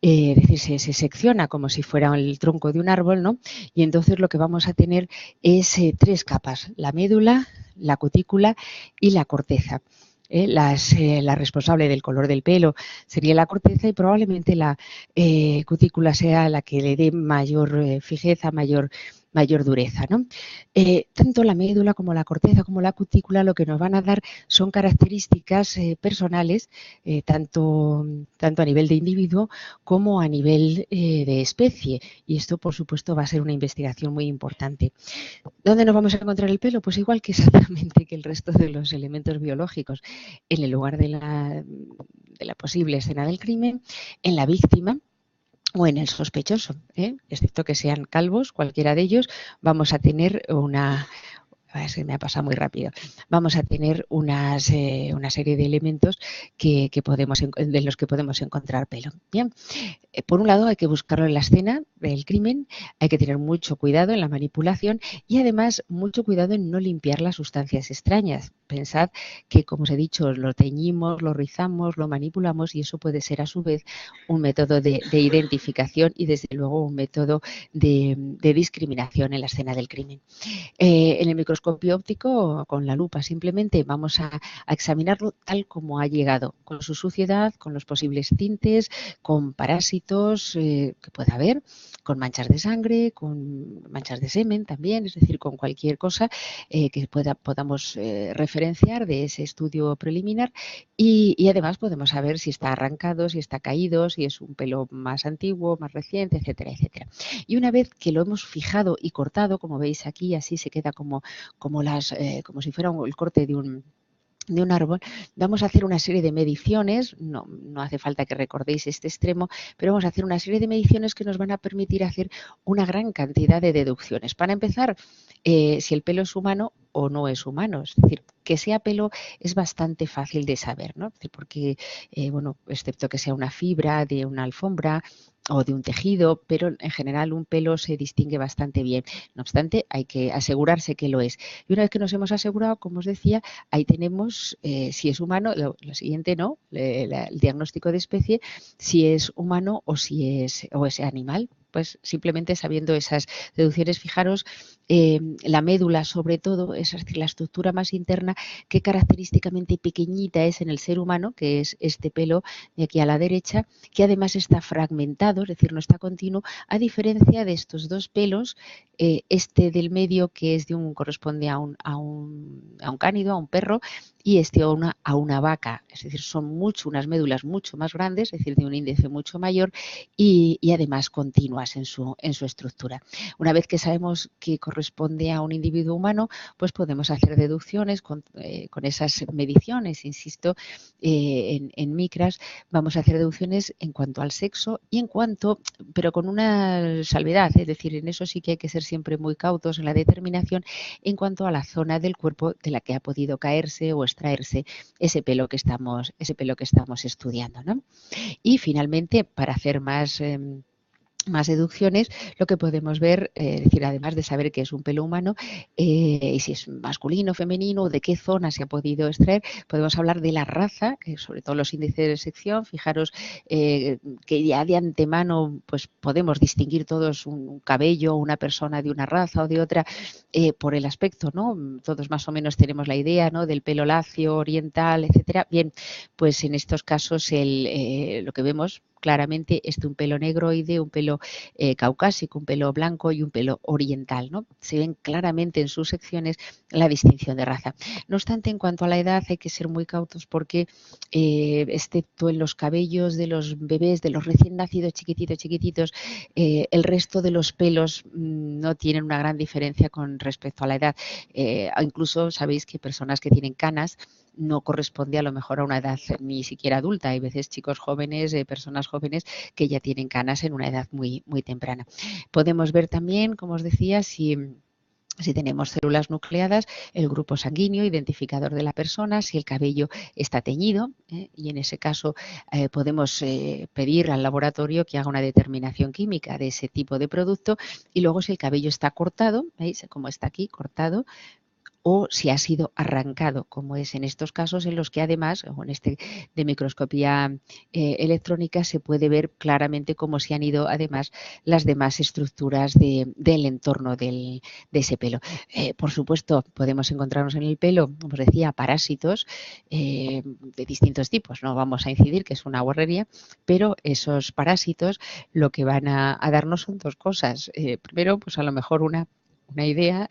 es decir, se secciona como si fuera el tronco de un árbol, ¿no? Y entonces lo que vamos a tener es 3 capas: la médula, la cutícula y la corteza. La responsable del color del pelo sería la corteza, y probablemente la cutícula sea la que le dé mayor fijeza, mayor dureza, ¿no? Tanto la médula como la corteza como la cutícula lo que nos van a dar son características personales, tanto a nivel de individuo como a nivel de especie, y esto por supuesto va a ser una investigación muy importante. ¿Dónde nos vamos a encontrar el pelo? Pues igual que exactamente que el resto de los elementos biológicos, en el lugar de la posible escena del crimen, en la víctima o en el sospechoso, excepto que sean calvos, cualquiera de ellos, vamos a tener se me ha pasado muy rápido. Vamos a tener una serie de elementos de los que podemos encontrar pelo. Bien. Por un lado, hay que buscarlo en la escena del crimen, hay que tener mucho cuidado en la manipulación y además mucho cuidado en no limpiar las sustancias extrañas. Pensad que, como os he dicho, lo teñimos, lo rizamos, lo manipulamos, y eso puede ser a su vez un método de identificación y desde luego un método de discriminación en la escena del crimen. En el microscopio óptico, con la lupa, simplemente vamos a examinarlo tal como ha llegado, con su suciedad, con los posibles tintes, con parásitos que pueda haber, con manchas de sangre, con manchas de semen también, es decir, con cualquier cosa que podamos referenciar de ese estudio preliminar, y además podemos saber si está arrancado, si está caído, si es un pelo más antiguo, más reciente, etcétera, etcétera. Y una vez que lo hemos fijado y cortado, como veis aquí, así se queda como si fuera el corte de un árbol, vamos a hacer una serie de mediciones, no hace falta que recordéis este extremo, pero vamos a hacer una serie de mediciones que nos van a permitir hacer una gran cantidad de deducciones. Para empezar, si el pelo es humano o no es humano, es decir, que sea pelo es bastante fácil de saber, ¿no? Porque, excepto que sea una fibra de una alfombra o de un tejido, pero en general un pelo se distingue bastante bien. No obstante, hay que asegurarse que lo es. Y una vez que nos hemos asegurado, como os decía, ahí tenemos si es humano, lo siguiente, ¿no? El diagnóstico de especie, si es humano o si es animal. Pues simplemente sabiendo esas deducciones, fijaros, la médula sobre todo, es decir, la estructura más interna, qué característicamente pequeñita es en el ser humano, que es este pelo de aquí a la derecha, que además está fragmentado, es decir, no está continuo, a diferencia de estos dos pelos, este del medio que corresponde a un cánido, a un perro, y este a una vaca, es decir, son unas médulas mucho más grandes, es decir, de un índice mucho mayor y además continuas en su estructura. Una vez que sabemos que corresponde a un individuo humano, pues podemos hacer deducciones con esas mediciones, insisto, en micras, vamos a hacer deducciones en cuanto al sexo pero con una salvedad, es decir, en eso sí que hay que ser siempre muy cautos en la determinación en cuanto a la zona del cuerpo de la que ha podido caerse o extraerse ese pelo que estamos estudiando, ¿no? Y finalmente, para hacer más más deducciones, lo que podemos ver, es decir, además de saber qué es un pelo humano y si es masculino, femenino, de qué zona se ha podido extraer, podemos hablar de la raza, sobre todo los índices de sección. Fijaros que ya de antemano pues podemos distinguir todos un cabello, una persona de una raza o de otra por el aspecto, ¿no? Todos más o menos tenemos la idea, ¿no?, del pelo lacio, oriental, etcétera. Bien, pues en estos casos lo que vemos claramente es un pelo negroide, un pelo caucásico, un pelo blanco y un pelo oriental, ¿no? Se ven claramente en sus secciones la distinción de raza. No obstante, en cuanto a la edad hay que ser muy cautos porque, excepto en los cabellos de los bebés, de los recién nacidos chiquititos, el resto de los pelos no tienen una gran diferencia con respecto a la edad. Incluso sabéis que personas que tienen canas no corresponde a lo mejor a una edad ni siquiera adulta. Hay veces chicos jóvenes, personas jóvenes que ya tienen canas en una edad muy, muy temprana. Podemos ver también, como os decía, si tenemos células nucleadas, el grupo sanguíneo, identificador de la persona, si el cabello está teñido, y en ese caso podemos pedir al laboratorio que haga una determinación química de ese tipo de producto, y luego si el cabello está cortado, ¿veis cómo está aquí, cortado, o si ha sido arrancado, como es en estos casos en los que además, o en este de microscopía electrónica, se puede ver claramente cómo se han ido además las demás estructuras del entorno de ese pelo. Por supuesto, podemos encontrarnos en el pelo, como os decía, parásitos de distintos tipos. No vamos a incidir que es una guarrería, pero esos parásitos lo que van a darnos son dos cosas. Primero, pues a lo mejor una idea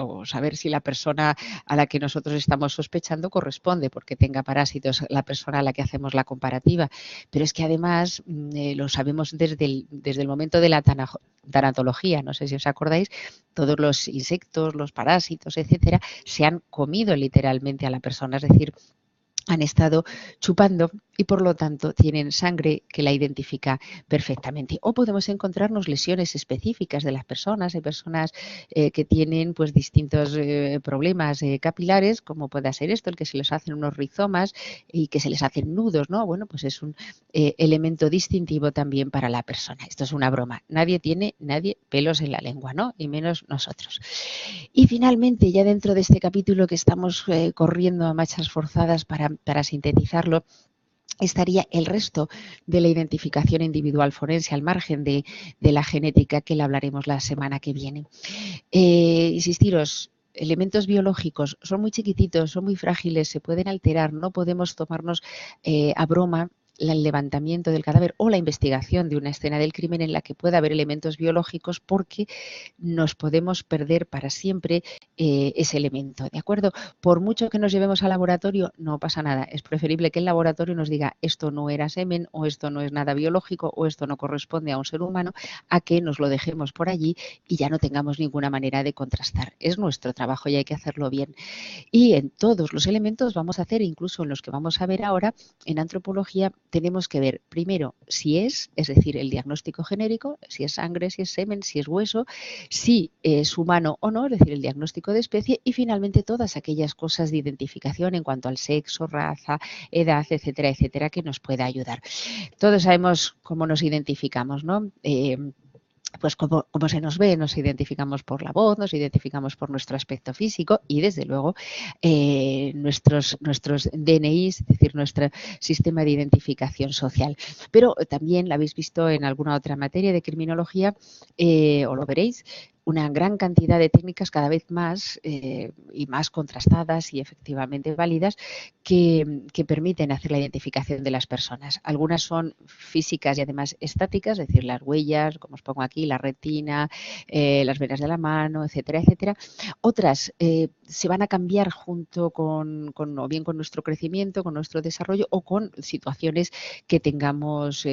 o saber si la persona a la que nosotros estamos sospechando corresponde porque tenga parásitos la persona a la que hacemos la comparativa. Pero es que además lo sabemos desde el momento de la tanatología. No sé si os acordáis, todos los insectos, los parásitos, etcétera, se han comido literalmente a la persona. Es decir, han estado chupando y por lo tanto tienen sangre que la identifica perfectamente. O podemos encontrarnos lesiones específicas de las personas. Hay personas que tienen pues distintos problemas capilares, como puede ser esto, el que se les hacen unos rizomas y que se les hacen nudos, ¿no? Bueno, pues es un elemento distintivo también para la persona. Esto es una broma. Nadie tiene pelos en la lengua, ¿no? Y menos nosotros. Y finalmente, ya dentro de este capítulo que estamos corriendo a marchas forzadas para sintetizarlo, estaría el resto de la identificación individual forense al margen de la genética, que la hablaremos la semana que viene. Insistiros, elementos biológicos son muy chiquititos, son muy frágiles, se pueden alterar, no podemos tomarnos a broma el levantamiento del cadáver o la investigación de una escena del crimen en la que pueda haber elementos biológicos, porque nos podemos perder para siempre ese elemento, ¿de acuerdo? Por mucho que nos llevemos al laboratorio, no pasa nada. Es preferible que el laboratorio nos diga esto no era semen, o esto no es nada biológico, o esto no corresponde a un ser humano, a que nos lo dejemos por allí y ya no tengamos ninguna manera de contrastar. Es nuestro trabajo y hay que hacerlo bien. Y en todos los elementos vamos a hacer, incluso en los que vamos a ver ahora, en antropología tenemos que ver primero si es decir, el diagnóstico genérico, si es sangre, si es semen, si es hueso, si es humano o no, es decir, el diagnóstico de especie, y finalmente todas aquellas cosas de identificación en cuanto al sexo, raza, edad, etcétera, etcétera, que nos pueda ayudar. Todos sabemos cómo nos identificamos, ¿no? Pues como se nos ve, nos identificamos por la voz, nos identificamos por nuestro aspecto físico y desde luego nuestros DNIs, es decir, nuestro sistema de identificación social. Pero también la habéis visto en alguna otra materia de criminología, o lo veréis, una gran cantidad de técnicas cada vez más y más contrastadas y efectivamente válidas que permiten hacer la identificación de las personas. Algunas son físicas y además estáticas, es decir, las huellas, como os pongo aquí, la retina, las venas de la mano, etcétera, etcétera. Otras se van a cambiar junto o bien con nuestro crecimiento, con nuestro desarrollo o con situaciones que tengamos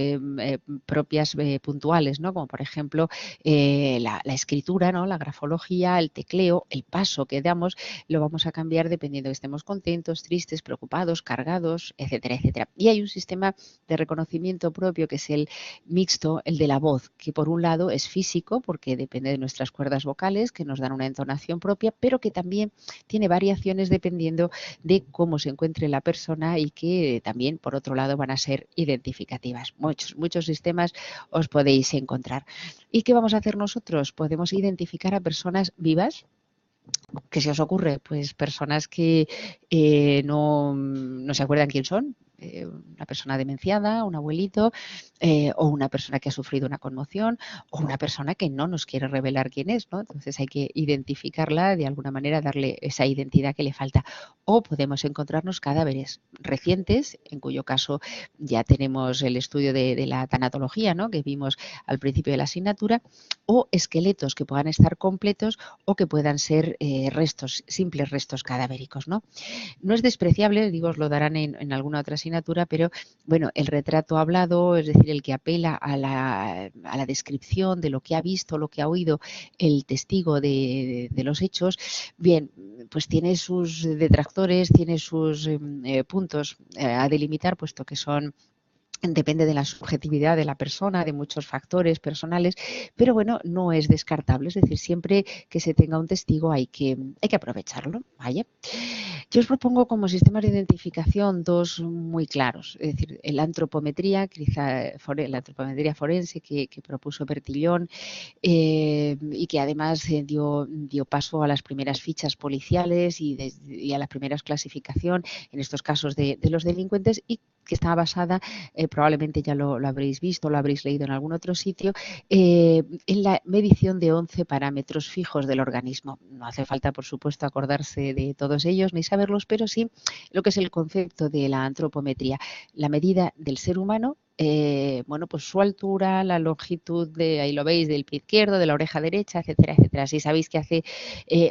propias puntuales, ¿no? Como por ejemplo la escritura, ¿no? La grafología, el tecleo, el paso que damos, lo vamos a cambiar dependiendo de que estemos contentos, tristes, preocupados, cargados, etcétera, etcétera. Y hay un sistema de reconocimiento propio que es el mixto, el de la voz, que por un lado es físico porque depende de nuestras cuerdas vocales que nos dan una entonación propia, pero que también tiene variaciones dependiendo de cómo se encuentre la persona y que también, por otro lado, van a ser identificativas. Muchos sistemas os podéis encontrar. ¿Y qué vamos a hacer nosotros? Podemos identificar a personas vivas. ¿Qué se os ocurre? Pues personas que no se acuerdan quién son. Una persona demenciada, un abuelito, o una persona que ha sufrido una conmoción, o una persona que no nos quiere revelar quién es, ¿no? Entonces hay que identificarla, de alguna manera darle esa identidad que le falta. O podemos encontrarnos cadáveres recientes, en cuyo caso ya tenemos el estudio de la tanatología, ¿no? Que vimos al principio de la asignatura, o esqueletos que puedan estar completos o que puedan ser restos, simples restos cadavéricos, ¿no? No es despreciable, digo, os lo darán en alguna otra asignatura, pero bueno, el retrato hablado, es decir, el que apela a la descripción de lo que ha visto, lo que ha oído el testigo de los hechos, bien, pues tiene sus detractores, tiene sus puntos a delimitar, puesto que depende de la subjetividad de la persona, de muchos factores personales, pero bueno, no es descartable, es decir, siempre que se tenga un testigo hay que aprovecharlo, ¿vale? Yo os propongo como sistemas de identificación dos muy claros, es decir, la antropometría forense que propuso Bertillon y que además dio paso a las primeras fichas policiales y a la primera clasificación en estos casos de los delincuentes, y que estaba basada, probablemente ya lo habréis visto, lo habréis leído en algún otro sitio, en la medición de 11 parámetros fijos del organismo. No hace falta, por supuesto, acordarse de todos ellos ni saberlos, pero sí lo que es el concepto de la antropometría, la medida del ser humano. Bueno, pues su altura, la longitud ahí lo veis, del pie izquierdo, de la oreja derecha, etcétera, etcétera. Si sabéis que hace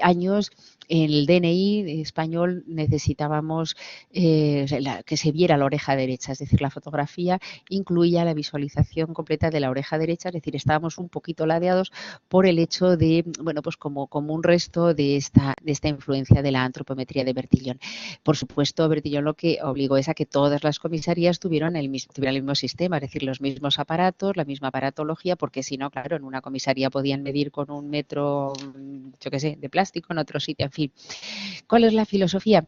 años en el DNI español necesitábamos que se viera la oreja derecha, es decir, la fotografía incluía la visualización completa de la oreja derecha, es decir, estábamos un poquito ladeados por el hecho de, bueno, pues como un resto de esta influencia de la antropometría de Bertillon. Por supuesto, Bertillon lo que obligó es a que todas las comisarías tuvieran el mismo sistema, es decir, los mismos aparatos, la misma aparatología, porque si no, claro, en una comisaría podían medir con 1 metro, yo qué sé, de plástico, en otro sitio, en fin. ¿Cuál es la filosofía?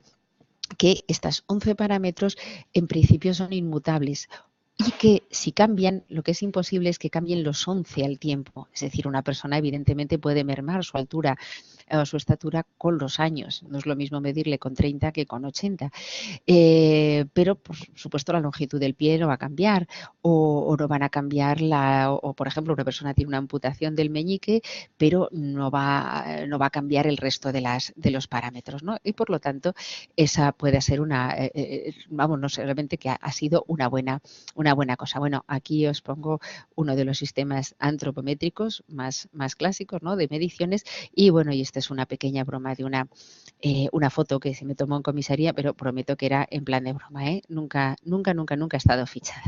Que estos 11 parámetros en principio son inmutables y que si cambian, lo que es imposible es que cambien los 11 al tiempo. Es decir, una persona evidentemente puede mermar su altura o su estatura con los años. No es lo mismo medirle con 30 que con 80. Pero, por supuesto, la longitud del pie no va a cambiar o no van a cambiar o, por ejemplo, una persona tiene una amputación del meñique, pero no va a cambiar el resto de los parámetros, ¿no? Y, por lo tanto, esa puede ser no sé, realmente que ha sido una buena cosa. Bueno, aquí os pongo uno de los sistemas antropométricos más clásicos, ¿no? De mediciones, y bueno, y esta es una pequeña broma de una foto que se me tomó en comisaría, pero prometo que era en plan de broma, ¿eh? Nunca ha estado fichada.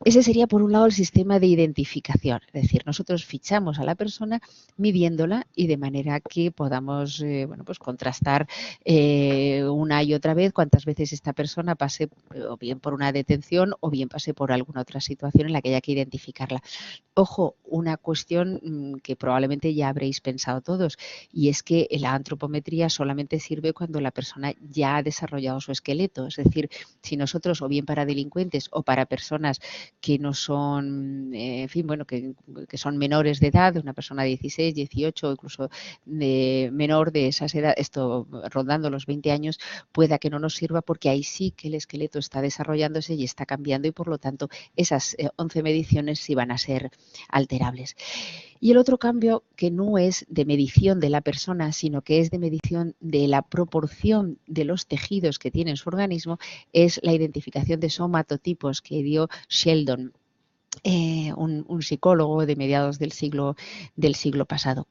Ese sería, por un lado, el sistema de identificación, es decir, nosotros fichamos a la persona midiéndola y de manera que podamos pues contrastar una y otra vez cuántas veces esta persona pase o bien por una detención o bien pase por alguna otra situación en la que haya que identificarla. Ojo, una cuestión que probablemente ya habréis pensado todos, y es que la antropometría solamente sirve cuando la persona ya ha desarrollado su esqueleto, es decir, si nosotros o bien para delincuentes o para personas que no son, en fin, bueno, que son menores de edad, una persona de 16, 18 o incluso menor de esas edades, esto rondando los 20 años, pueda que no nos sirva porque ahí sí que el esqueleto está desarrollándose y está cambiando y por lo tanto esas 11 mediciones sí van a ser alterables. Y el otro cambio, que no es de medición de la persona, sino que es de medición de la proporción de los tejidos que tiene en su organismo, es la identificación de somatotipos que dio Sheldon, un psicólogo de mediados del siglo pasado.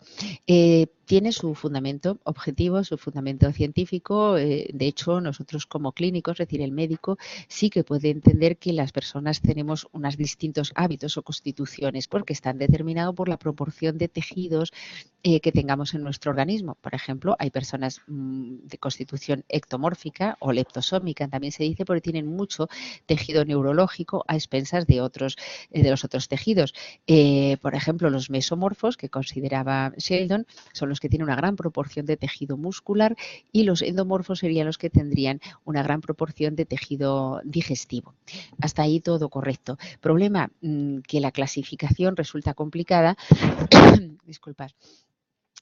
Tiene su fundamento objetivo, su fundamento científico. De hecho, nosotros como clínicos, es decir, el médico, sí que puede entender que las personas tenemos unos distintos hábitos o constituciones porque están determinados por la proporción de tejidos que tengamos en nuestro organismo. Por ejemplo, hay personas de constitución ectomórfica o leptosómica, también se dice, porque tienen mucho tejido neurológico a expensas de los otros tejidos. Por ejemplo, los mesomorfos, que consideraba Sheldon, son los los que tienen una gran proporción de tejido muscular y los endomorfos serían los que tendrían una gran proporción de tejido digestivo. Hasta ahí todo correcto. Problema que la clasificación resulta complicada. Disculpad.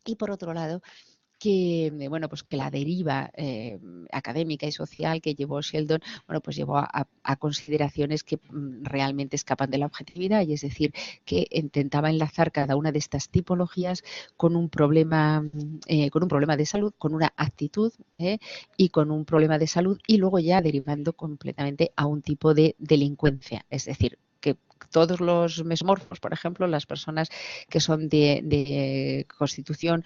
Y por otro lado, que bueno, pues que la deriva académica y social que llevó Sheldon, bueno, pues llevó a consideraciones que realmente escapan de la objetividad, y es decir, que intentaba enlazar cada una de estas tipologías con un problema de salud, con una actitud y con un problema de salud, y luego ya derivando completamente a un tipo de delincuencia, es decir, que todos los mesomorfos, por ejemplo, las personas que son de constitución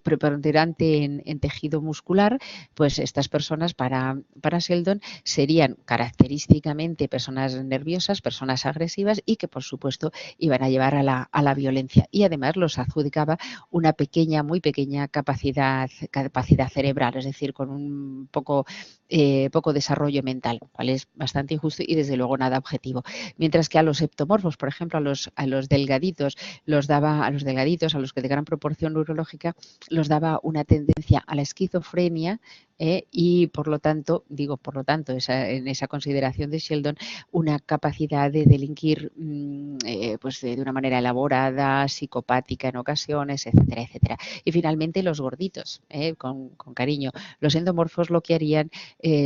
preponderante en tejido muscular, pues estas personas para Sheldon serían característicamente personas nerviosas, personas agresivas y que por supuesto iban a llevar a la violencia, y además los adjudicaba una pequeña, muy pequeña capacidad cerebral, es decir, con un poco desarrollo mental, cual es bastante injusto y desde luego nada objetivo. Mientras que a los ectomorfos, por ejemplo, a los delgaditos, a los que de gran proporción neurológica, los daba una tendencia a la esquizofrenia y por lo tanto, en esa consideración de Sheldon, una capacidad de delinquir pues de una manera elaborada, psicopática en ocasiones, etcétera, etcétera. Y finalmente los gorditos, con cariño, los endomorfos lo que harían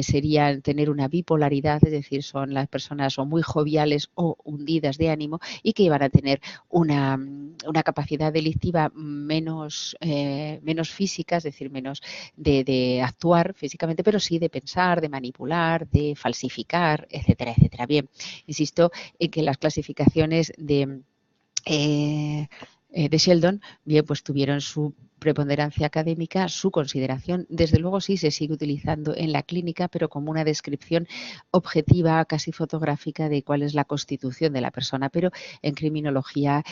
serían tener una bipolaridad, es decir, son las personas o muy joviales o hundidas de ánimo, y que iban a tener una capacidad delictiva menos física, es decir, menos de actuar físicamente, pero sí de pensar, de manipular, de falsificar, etcétera, etcétera. Bien, insisto en que las clasificaciones de Sheldon, bien, pues tuvieron su preponderancia académica, su consideración, desde luego sí se sigue utilizando en la clínica, pero como una descripción objetiva, casi fotográfica, de cuál es la constitución de la persona, pero en criminología,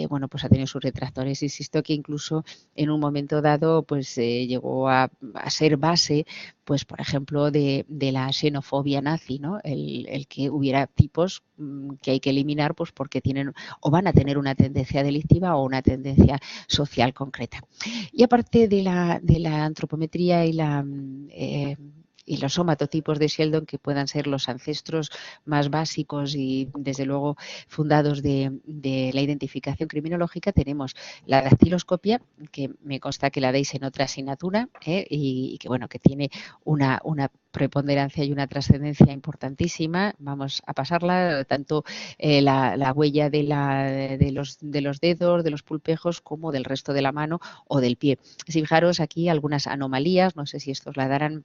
bueno, pues ha tenido sus retractores. Insisto que incluso en un momento dado, pues llegó a ser base, pues por ejemplo, de la xenofobia nazi, ¿no? El que hubiera tipos que hay que eliminar, pues porque tienen o van a tener una tendencia delictiva o una tendencia social concreta. Y aparte de la antropometría y los somatotipos de Sheldon, que puedan ser los ancestros más básicos y desde luego fundados de la identificación criminológica, tenemos la dactiloscopia, que me consta que la deis en otra asignatura, y que bueno, que tiene una preponderancia y una trascendencia importantísima. Vamos a pasarla, tanto la huella de los dedos, de los pulpejos, como del resto de la mano o del pie. Si fijaros aquí algunas anomalías, no sé si estos la darán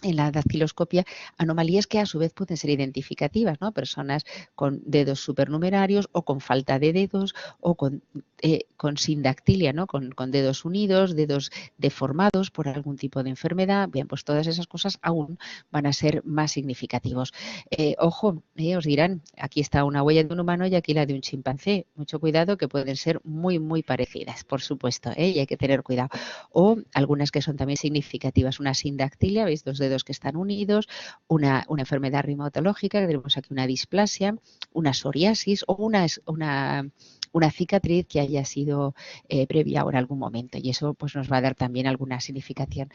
en la dactiloscopia, anomalías que a su vez pueden ser identificativas, ¿no? Personas con dedos supernumerarios o con falta de dedos o con sindactilia, ¿no? Con dedos unidos, dedos deformados por algún tipo de enfermedad. Bien, pues todas esas cosas aún van a ser más significativos. Ojo, os dirán, aquí está una huella de un humano y aquí la de un chimpancé. Mucho cuidado, que pueden ser muy, muy parecidas, por supuesto, y hay que tener cuidado. O algunas que son también significativas, una sindactilia, ¿veis? Dos dedos que están unidos, una enfermedad reumatológica, tenemos aquí una displasia, una psoriasis o una cicatriz que haya sido previa o en algún momento, y eso pues nos va a dar también alguna significación.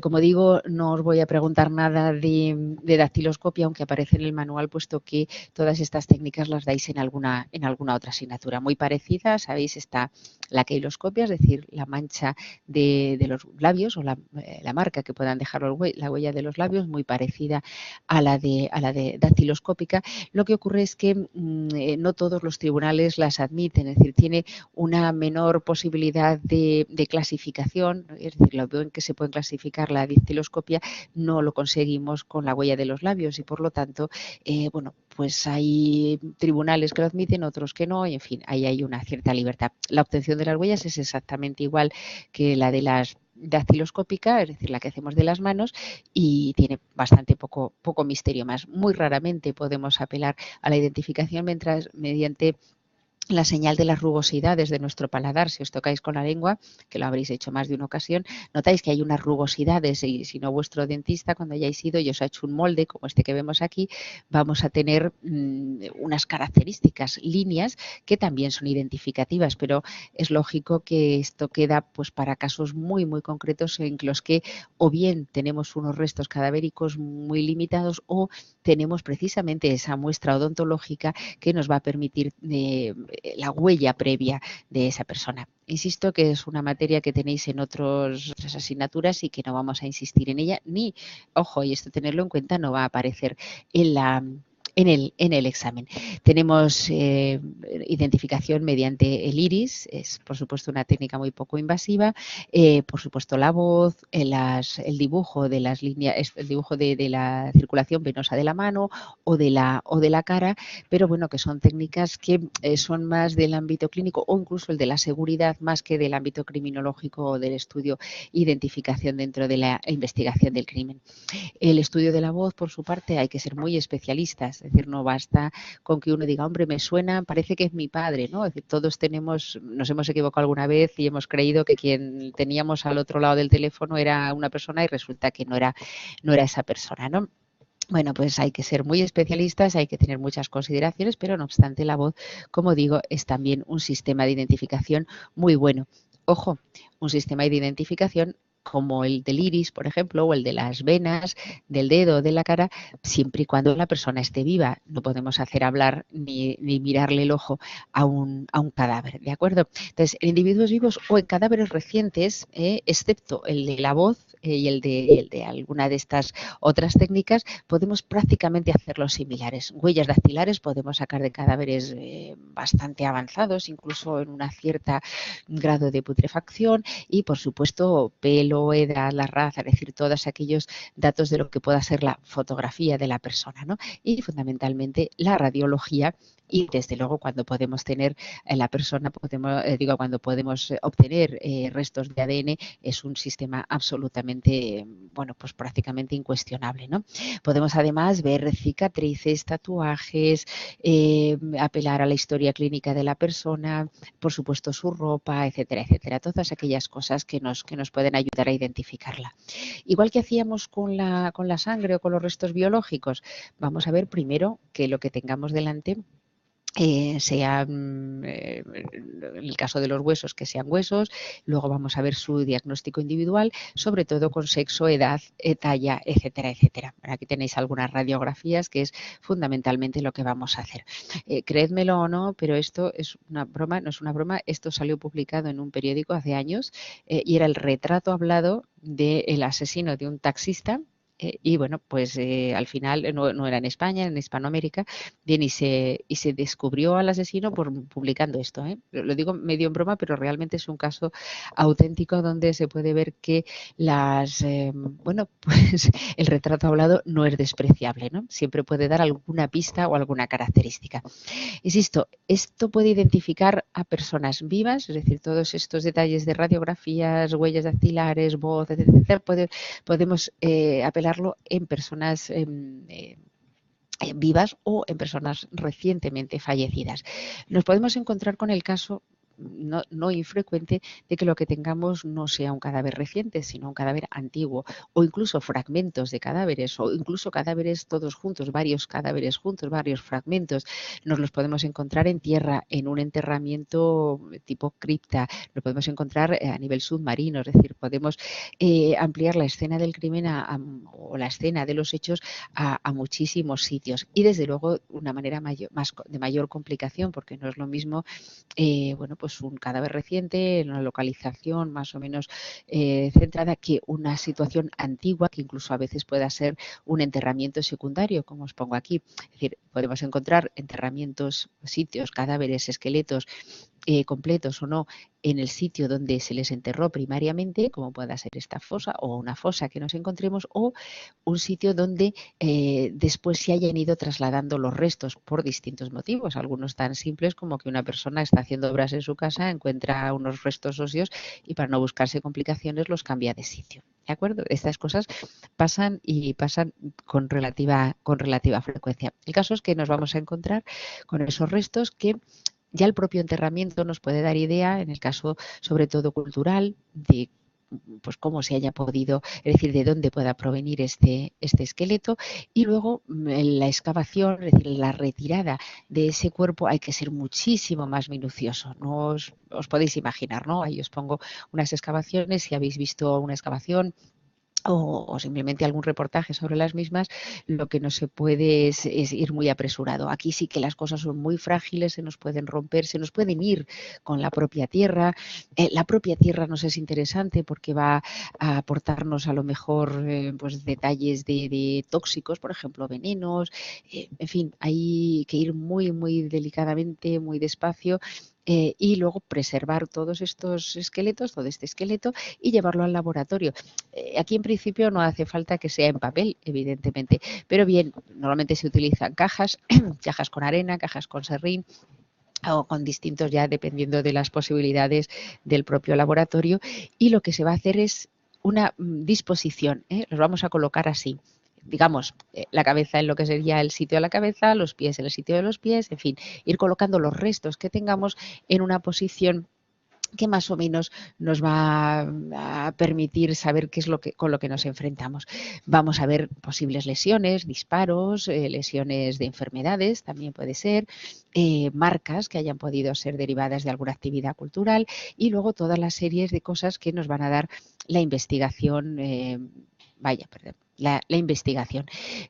Como digo, no os voy a preguntar nada de dactiloscopia, aunque aparece en el manual, puesto que todas estas técnicas las dais en alguna otra asignatura. Muy parecida, sabéis, está la queiloscopia, es decir, la mancha de los labios o la marca que puedan dejar la huella de los labios, muy parecida a la de dactiloscópica. Lo que ocurre es que no todos los tribunales las admiten, es decir, tiene una menor posibilidad de clasificación, es decir, lo veo en que se pueden clasificar la dactiloscopia, no lo conseguimos con la huella de los labios, y por lo tanto, bueno, pues hay tribunales que lo admiten, otros que no, y en fin, ahí hay una cierta libertad. La obtención de las huellas es exactamente igual que la de las dactiloscópica, es decir, la que hacemos de las manos, y tiene bastante poco misterio más. Muy raramente podemos apelar a la identificación mediante la señal de las rugosidades de nuestro paladar. Si os tocáis con la lengua, que lo habréis hecho más de una ocasión, notáis que hay unas rugosidades y si no vuestro dentista, cuando hayáis ido y os ha hecho un molde como este que vemos aquí, vamos a tener unas características, líneas que también son identificativas, pero es lógico que esto queda pues para casos muy, muy concretos en los que o bien tenemos unos restos cadavéricos muy limitados o tenemos precisamente esa muestra odontológica que nos va a permitir la huella previa de esa persona. Insisto que es una materia que tenéis en otras asignaturas y que no vamos a insistir en ella, ni, ojo, y esto tenerlo en cuenta, no va a aparecer en la en el examen. Tenemos identificación mediante el iris, es por supuesto una técnica muy poco invasiva, por supuesto la voz, el dibujo de las líneas, el dibujo de la circulación venosa de la mano o de la cara, pero bueno, que son técnicas que son más del ámbito clínico o incluso el de la seguridad más que del ámbito criminológico o del estudio e identificación dentro de la investigación del crimen. El estudio de la voz, por su parte, hay que ser muy especialistas, es decir, no basta con que uno diga, hombre, me suena, parece que es mi padre, ¿no? Es decir, todos nos hemos equivocado alguna vez y hemos creído que quien teníamos al otro lado del teléfono era una persona y resulta que no era esa persona, ¿no? Bueno, pues hay que ser muy especialistas, hay que tener muchas consideraciones, pero no obstante la voz, como digo, es también un sistema de identificación muy bueno. Ojo, un sistema de identificación como el del iris, por ejemplo, o el de las venas, del dedo o de la cara, siempre y cuando la persona esté viva. No podemos hacer hablar ni mirarle el ojo a un cadáver, ¿de acuerdo? Entonces, en individuos vivos o en cadáveres recientes, excepto el de la voz y el de alguna de estas otras técnicas, podemos prácticamente hacerlos similares. Huellas dactilares podemos sacar de cadáveres bastante avanzados, incluso en un cierto grado de putrefacción y, por supuesto, pelo, edad, la raza, es decir, todos aquellos datos de lo que pueda ser la fotografía de la persona, ¿no? Y fundamentalmente la radiología. Y desde luego cuando podemos tener la persona, cuando podemos obtener restos de ADN, es un sistema absolutamente, bueno, pues prácticamente incuestionable, ¿no? Podemos además ver cicatrices, tatuajes, apelar a la historia clínica de la persona, por supuesto su ropa, etcétera, etcétera. Todas aquellas cosas que nos pueden ayudar a identificarla. Igual que hacíamos con la sangre o con los restos biológicos, vamos a ver primero que lo que tengamos delante sea, en el caso de los huesos, que sean huesos, luego vamos a ver su diagnóstico individual, sobre todo con sexo, edad, talla, etcétera, etcétera. Aquí tenéis algunas radiografías que es fundamentalmente lo que vamos a hacer. Creédmelo o no, pero esto es una broma, no es una broma, esto salió publicado en un periódico hace años y era el retrato hablado del asesino de un taxista. Y bueno, pues al final no era en España, en Hispanoamérica, bien, y se descubrió al asesino por publicando esto. Lo digo medio en broma, pero realmente es un caso auténtico donde se puede ver que bueno, pues el retrato hablado no es despreciable, ¿no? Siempre puede dar alguna pista o alguna característica. Insisto, esto puede identificar a personas vivas, es decir, todos estos detalles de radiografías, huellas dactilares, voz, etcétera, podemos apelarlo en personas vivas o en personas recientemente fallecidas. Nos podemos encontrar con el caso no infrecuente de que lo que tengamos no sea un cadáver reciente, sino un cadáver antiguo, o incluso fragmentos de cadáveres, o incluso cadáveres todos juntos, varios cadáveres juntos, varios fragmentos. Nos los podemos encontrar en tierra, en un enterramiento tipo cripta, lo podemos encontrar a nivel submarino, es decir, podemos ampliar la escena del crimen o la escena de los hechos a muchísimos sitios. Y desde luego una manera de mayor complicación, porque no es lo mismo bueno, pues un cadáver reciente en una localización más o menos centrada que una situación antigua que incluso a veces pueda ser un enterramiento secundario, como os pongo aquí. Es decir, podemos encontrar enterramientos, sitios, cadáveres, esqueletos completos o no en el sitio donde se les enterró primariamente, como pueda ser esta fosa o una fosa que nos encontremos, o un sitio donde después se hayan ido trasladando los restos por distintos motivos, algunos tan simples como que una persona está haciendo obras en su casa, encuentra unos restos óseos y para no buscarse complicaciones los cambia de sitio. ¿De acuerdo? Estas cosas pasan y pasan con relativa frecuencia. El caso es que nos vamos a encontrar con esos restos que Ya el propio enterramiento nos puede dar idea, en el caso sobre todo cultural, de pues cómo se haya podido, es decir, de dónde pueda provenir este esqueleto, y luego la excavación, es decir, la retirada de ese cuerpo hay que ser muchísimo más minucioso. No os podéis imaginar, ¿no? Ahí os pongo unas excavaciones, si habéis visto una excavación o simplemente algún reportaje sobre las mismas, lo que no se puede es ir muy apresurado. Aquí sí que las cosas son muy frágiles, se nos pueden romper, se nos pueden ir con la propia tierra. La propia tierra nos es interesante porque va a aportarnos a lo mejor pues detalles de tóxicos, por ejemplo, venenos. En fin, hay que ir muy, muy delicadamente, muy despacio. Y luego preservar todos estos esqueletos, todo este esqueleto, y llevarlo al laboratorio. Aquí en principio no hace falta que sea en papel, evidentemente, pero bien, normalmente se utilizan cajas, cajas con arena, cajas con serrín o con distintos, ya dependiendo de las posibilidades del propio laboratorio, y lo que se va a hacer es una disposición, los vamos a colocar así. Digamos, la cabeza en lo que sería el sitio de la cabeza, los pies en el sitio de los pies, en fin, ir colocando los restos que tengamos en una posición que más o menos nos va a permitir saber qué es con lo que nos enfrentamos. Vamos a ver posibles lesiones, disparos, lesiones de enfermedades, también puede ser, marcas que hayan podido ser derivadas de alguna actividad cultural, y luego todas las series de cosas que nos van a dar la investigación, la investigación.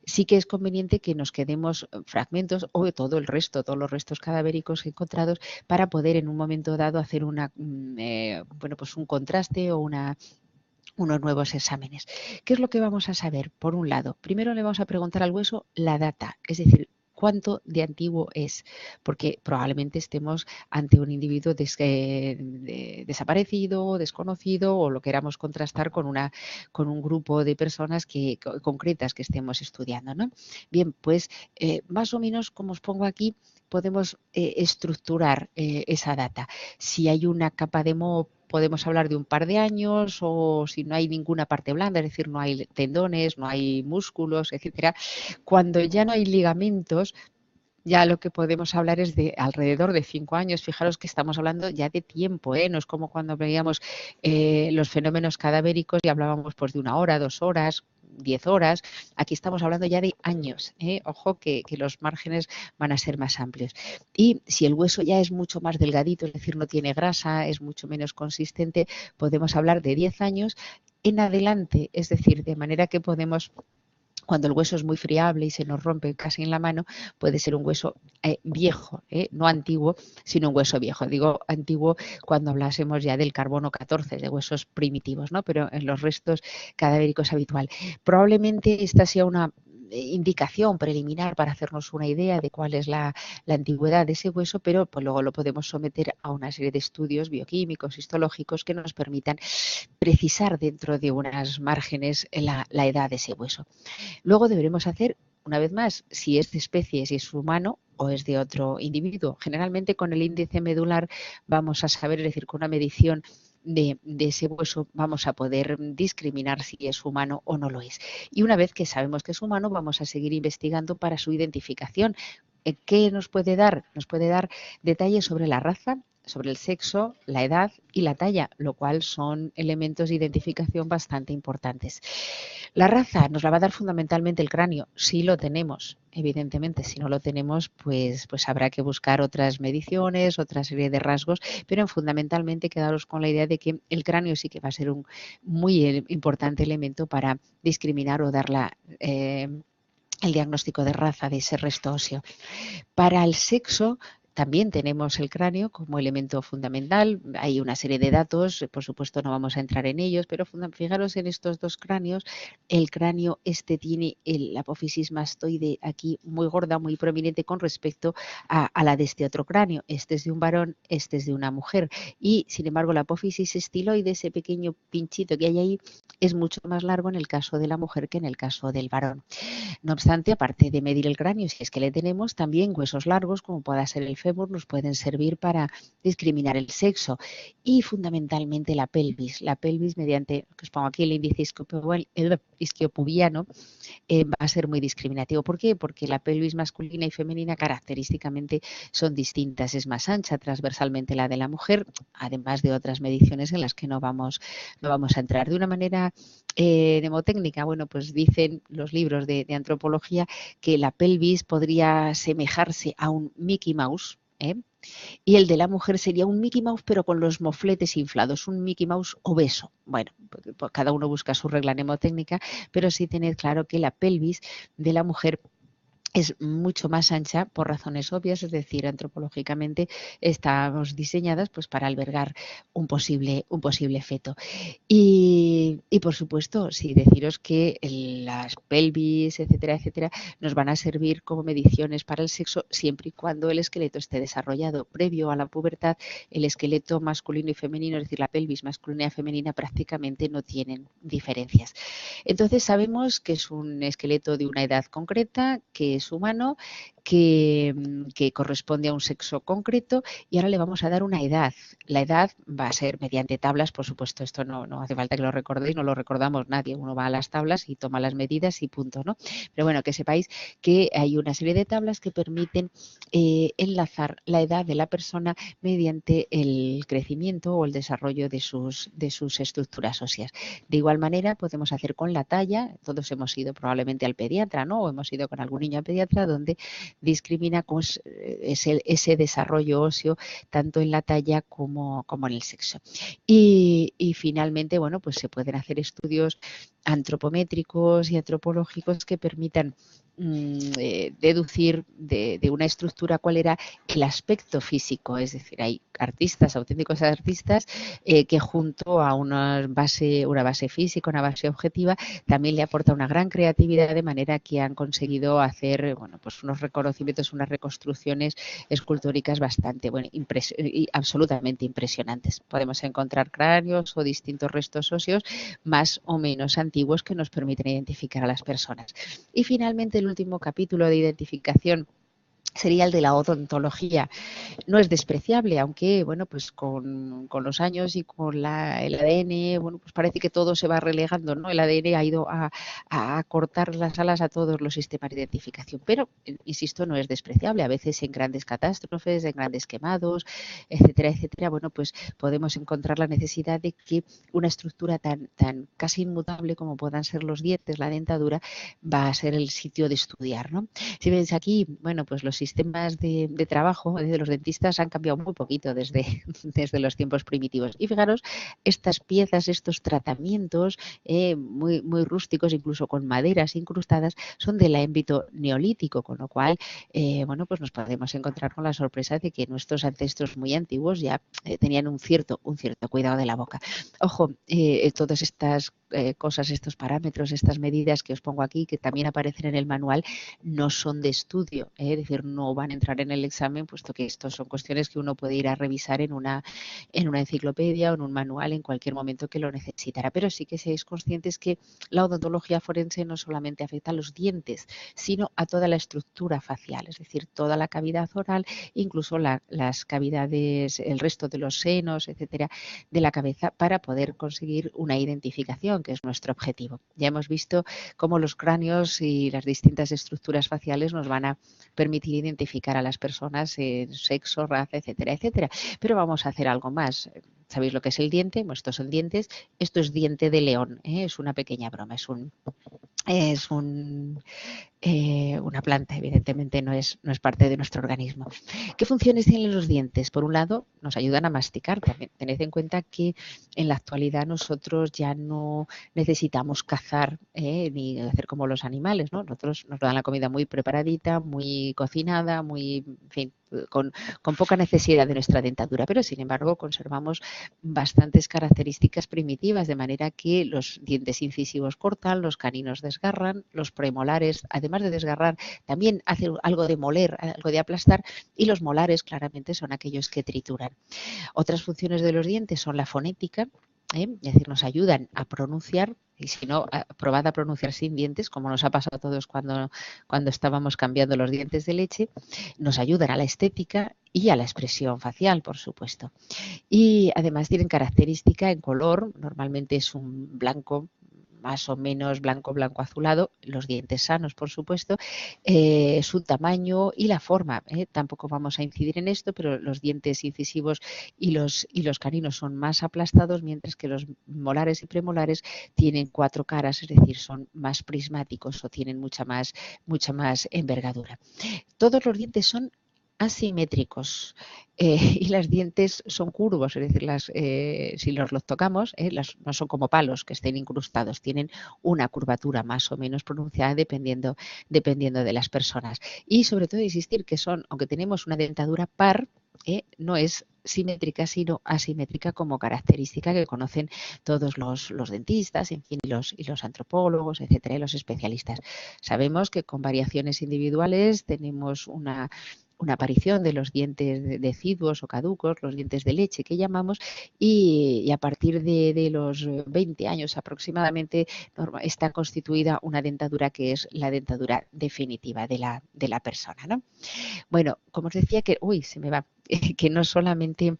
Sí que es conveniente que nos quedemos fragmentos o todo el resto, todos los restos cadavéricos encontrados, para poder en un momento dado hacer pues un contraste o unos nuevos exámenes. ¿Qué es lo que vamos a saber? Por un lado, primero le vamos a preguntar al hueso la data, es decir, cuánto de antiguo es, porque probablemente estemos ante un individuo desaparecido, desconocido, o lo queramos contrastar con un grupo de personas concretas que estemos estudiando, ¿no? Bien, pues más o menos, como os pongo aquí, podemos estructurar esa data. Si hay una capa de moho, podemos hablar de un par de años, o si no hay ninguna parte blanda, es decir, no hay tendones, no hay músculos, etcétera. Cuando ya no hay ligamentos, ya lo que podemos hablar es de alrededor de 5 años. Fijaros que estamos hablando ya de tiempo, ¿eh? No es como cuando veíamos los fenómenos cadavéricos y hablábamos pues de 1 hora, 2 horas, 10 horas. Aquí estamos hablando ya de años, ¿eh? Ojo que los márgenes van a ser más amplios. Y si el hueso ya es mucho más delgadito, es decir, no tiene grasa, es mucho menos consistente, podemos hablar de 10 años en adelante, es decir, de manera que podemos, cuando el hueso es muy friable y se nos rompe casi en la mano, puede ser un hueso viejo, no antiguo, sino un hueso viejo. Digo antiguo cuando hablásemos ya del carbono 14, de huesos primitivos, ¿no? Pero en los restos cadavéricos habitual. Probablemente esta sea una indicación preliminar para hacernos una idea de cuál es la antigüedad de ese hueso, pero pues luego lo podemos someter a una serie de estudios bioquímicos, histológicos, que nos permitan precisar dentro de unas márgenes la edad de ese hueso. Luego deberemos hacer, una vez más, si es de especie, si es humano o es de otro individuo. Generalmente con el índice medular vamos a saber, es decir, con una medición de ese hueso vamos a poder discriminar si es humano o no lo es. Y una vez que sabemos que es humano, vamos a seguir investigando para su identificación. ¿Qué nos puede dar? Nos puede dar detalles sobre la raza, sobre el sexo, la edad y la talla, lo cual son elementos de identificación bastante importantes. La raza nos la va a dar fundamentalmente el cráneo, si lo tenemos, evidentemente. Si no lo tenemos, pues habrá que buscar otras mediciones, otra serie de rasgos, pero fundamentalmente quedaros con la idea de que el cráneo sí que va a ser un muy importante elemento para discriminar o dar el diagnóstico de raza de ese resto óseo. Para el sexo también tenemos el cráneo como elemento fundamental. Hay una serie de datos, por supuesto no vamos a entrar en ellos, pero fijaros en estos dos cráneos. El cráneo tiene la apófisis mastoide aquí muy gorda, muy prominente con respecto a la de este otro cráneo. Este es de un varón, este es de una mujer. Y sin embargo la apófisis estiloide, ese pequeño pinchito que hay ahí, es mucho más largo en el caso de la mujer que en el caso del varón. No obstante, aparte de medir el cráneo, si es que le tenemos, también huesos largos, como pueda ser el fémur nos pueden servir para discriminar el sexo y fundamentalmente la pelvis. La pelvis mediante, que os pongo aquí el índice isquiopubiano, va a ser muy discriminativo. ¿Por qué? Porque la pelvis masculina y femenina característicamente son distintas. Es más ancha transversalmente la de la mujer, además de otras mediciones en las que no vamos a entrar. De una manera mnemotécnica, bueno, pues dicen los libros de antropología que la pelvis podría asemejarse a un Mickey Mouse, y el de la mujer sería un Mickey Mouse pero con los mofletes inflados, un Mickey Mouse obeso. Bueno, pues cada uno busca su regla mnemotécnica, pero sí tened claro que la pelvis de la mujer es mucho más ancha por razones obvias, es decir, antropológicamente estamos diseñadas pues para albergar un posible feto. Y por supuesto, sí, deciros que las pelvis, etcétera, etcétera, nos van a servir como mediciones para el sexo siempre y cuando el esqueleto esté desarrollado. Previo a la pubertad, el esqueleto masculino y femenino, es decir, la pelvis masculina y femenina prácticamente no tienen diferencias. Entonces sabemos que es un esqueleto de una edad concreta, que es humano, que corresponde a un sexo concreto y ahora le vamos a dar una edad. La edad va a ser mediante tablas, por supuesto, esto no hace falta que lo recordéis, no lo recordamos nadie, uno va a las tablas y toma las medidas y punto, ¿no? Pero bueno, que sepáis que hay una serie de tablas que permiten enlazar la edad de la persona mediante el crecimiento o el desarrollo de sus estructuras óseas. De igual manera podemos hacer con la talla, todos hemos ido probablemente al pediatra, ¿no? O hemos ido con algún niño al pediatra donde discrimina pues, ese desarrollo óseo tanto en la talla como en el sexo. Y finalmente, bueno, pues se pueden hacer estudios antropométricos y antropológicos que permitan deducir de una estructura cuál era el aspecto físico, es decir, hay artistas, auténticos artistas, que junto a una base física, una base objetiva, también le aporta una gran creatividad, de manera que han conseguido hacer, bueno, pues unos reconocimientos, unas reconstrucciones escultóricas bastante, bueno, y absolutamente impresionantes. Podemos encontrar cráneos o distintos restos óseos más o menos antiguos que nos permiten identificar a las personas. Y finalmente el último capítulo de identificación sería el de la odontología. No es despreciable, aunque bueno, pues con los años y con el ADN, bueno, pues parece que todo se va relegando, ¿no? El ADN ha ido a cortar las alas a todos los sistemas de identificación, pero insisto, no es despreciable. A veces en grandes catástrofes, en grandes quemados, etcétera, etcétera, bueno, pues podemos encontrar la necesidad de que una estructura tan casi inmutable como puedan ser los dientes, la dentadura, va a ser el sitio de estudiar, ¿no? Si veis aquí, bueno, pues los sistemas de trabajo de los dentistas han cambiado muy poquito desde los tiempos primitivos. Y fijaros, estas piezas, estos tratamientos muy rústicos, incluso con maderas incrustadas, son del ámbito neolítico, con lo cual, bueno, pues nos podemos encontrar con la sorpresa de que nuestros ancestros muy antiguos ya tenían un cierto cuidado de la boca. Ojo, todas estas cosas, estos parámetros, estas medidas que os pongo aquí, que también aparecen en el manual, no son de estudio, es decir, no van a entrar en el examen, puesto que estos son cuestiones que uno puede ir a revisar en una enciclopedia o en un manual en cualquier momento que lo necesitara. Pero sí que seáis conscientes que la odontología forense no solamente afecta a los dientes, sino a toda la estructura facial, es decir, toda la cavidad oral, incluso las cavidades, el resto de los senos, etcétera, de la cabeza, para poder conseguir una identificación, que es nuestro objetivo. Ya hemos visto cómo los cráneos y las distintas estructuras faciales nos van a permitir identificar a las personas en sexo, raza, etcétera, etcétera. Pero vamos a hacer algo más. ¿Sabéis lo que es el diente? Bueno, estos son dientes. Esto es diente de león, es una pequeña broma, es una planta, evidentemente no es parte de nuestro organismo. ¿Qué funciones tienen los dientes? Por un lado, nos ayudan a masticar. También tened en cuenta que en la actualidad nosotros ya no necesitamos cazar ni hacer como los animales, ¿no? Nosotros nos dan la comida muy preparadita, muy cocinada, muy, en fin, con poca necesidad de nuestra dentadura, pero sin embargo conservamos bastantes características primitivas, de manera que los dientes incisivos cortan, los caninos desgarran, los premolares, además de desgarrar, también hacen algo de moler, algo de aplastar, y los molares claramente son aquellos que trituran. Otras funciones de los dientes son la fonética. Es decir, nos ayudan a pronunciar, y si no, probad a pronunciar sin dientes, como nos ha pasado a todos cuando estábamos cambiando los dientes de leche. Nos ayudan a la estética y a la expresión facial, por supuesto. Y además tienen característica en color, normalmente es un blanco más o menos blanco, blanco azulado, los dientes sanos, por supuesto, su tamaño y la forma. Tampoco vamos a incidir en esto, pero los dientes incisivos y los caninos son más aplastados, mientras que los molares y premolares tienen 4 caras, es decir, son más prismáticos o tienen mucha más envergadura. Todos los dientes son asimétricos y los dientes son curvos, es decir, si los tocamos, no son como palos que estén incrustados, tienen una curvatura más o menos pronunciada dependiendo de las personas. Y sobre todo insistir que son, aunque tenemos una dentadura par, no es simétrica, sino asimétrica como característica que conocen todos los dentistas, en fin, y los antropólogos, etcétera, y los especialistas. Sabemos que con variaciones individuales tenemos una aparición de los dientes deciduos o caducos, los dientes de leche que llamamos, y a partir de los 20 años aproximadamente está constituida una dentadura que es la dentadura definitiva de la persona, ¿no? Bueno, como os decía que, se me va, que no solamente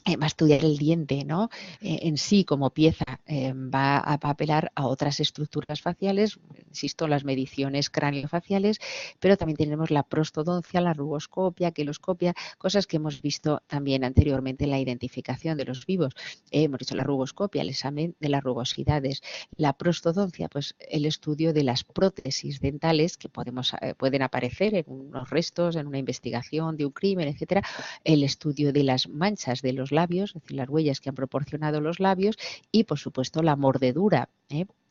va a estudiar el diente, ¿no? En sí como pieza, va a apelar a otras estructuras faciales, insisto, las mediciones craneofaciales, pero también tenemos la prostodoncia, la rugoscopia, queloscopia, cosas que hemos visto también anteriormente en la identificación de los vivos. Hemos dicho la rugoscopia, el examen de las rugosidades, la prostodoncia, pues el estudio de las prótesis dentales que pueden aparecer en unos restos, en una investigación de un crimen, etcétera, el estudio de las manchas de los labios, es decir, las huellas que han proporcionado los labios y, por supuesto, la mordedura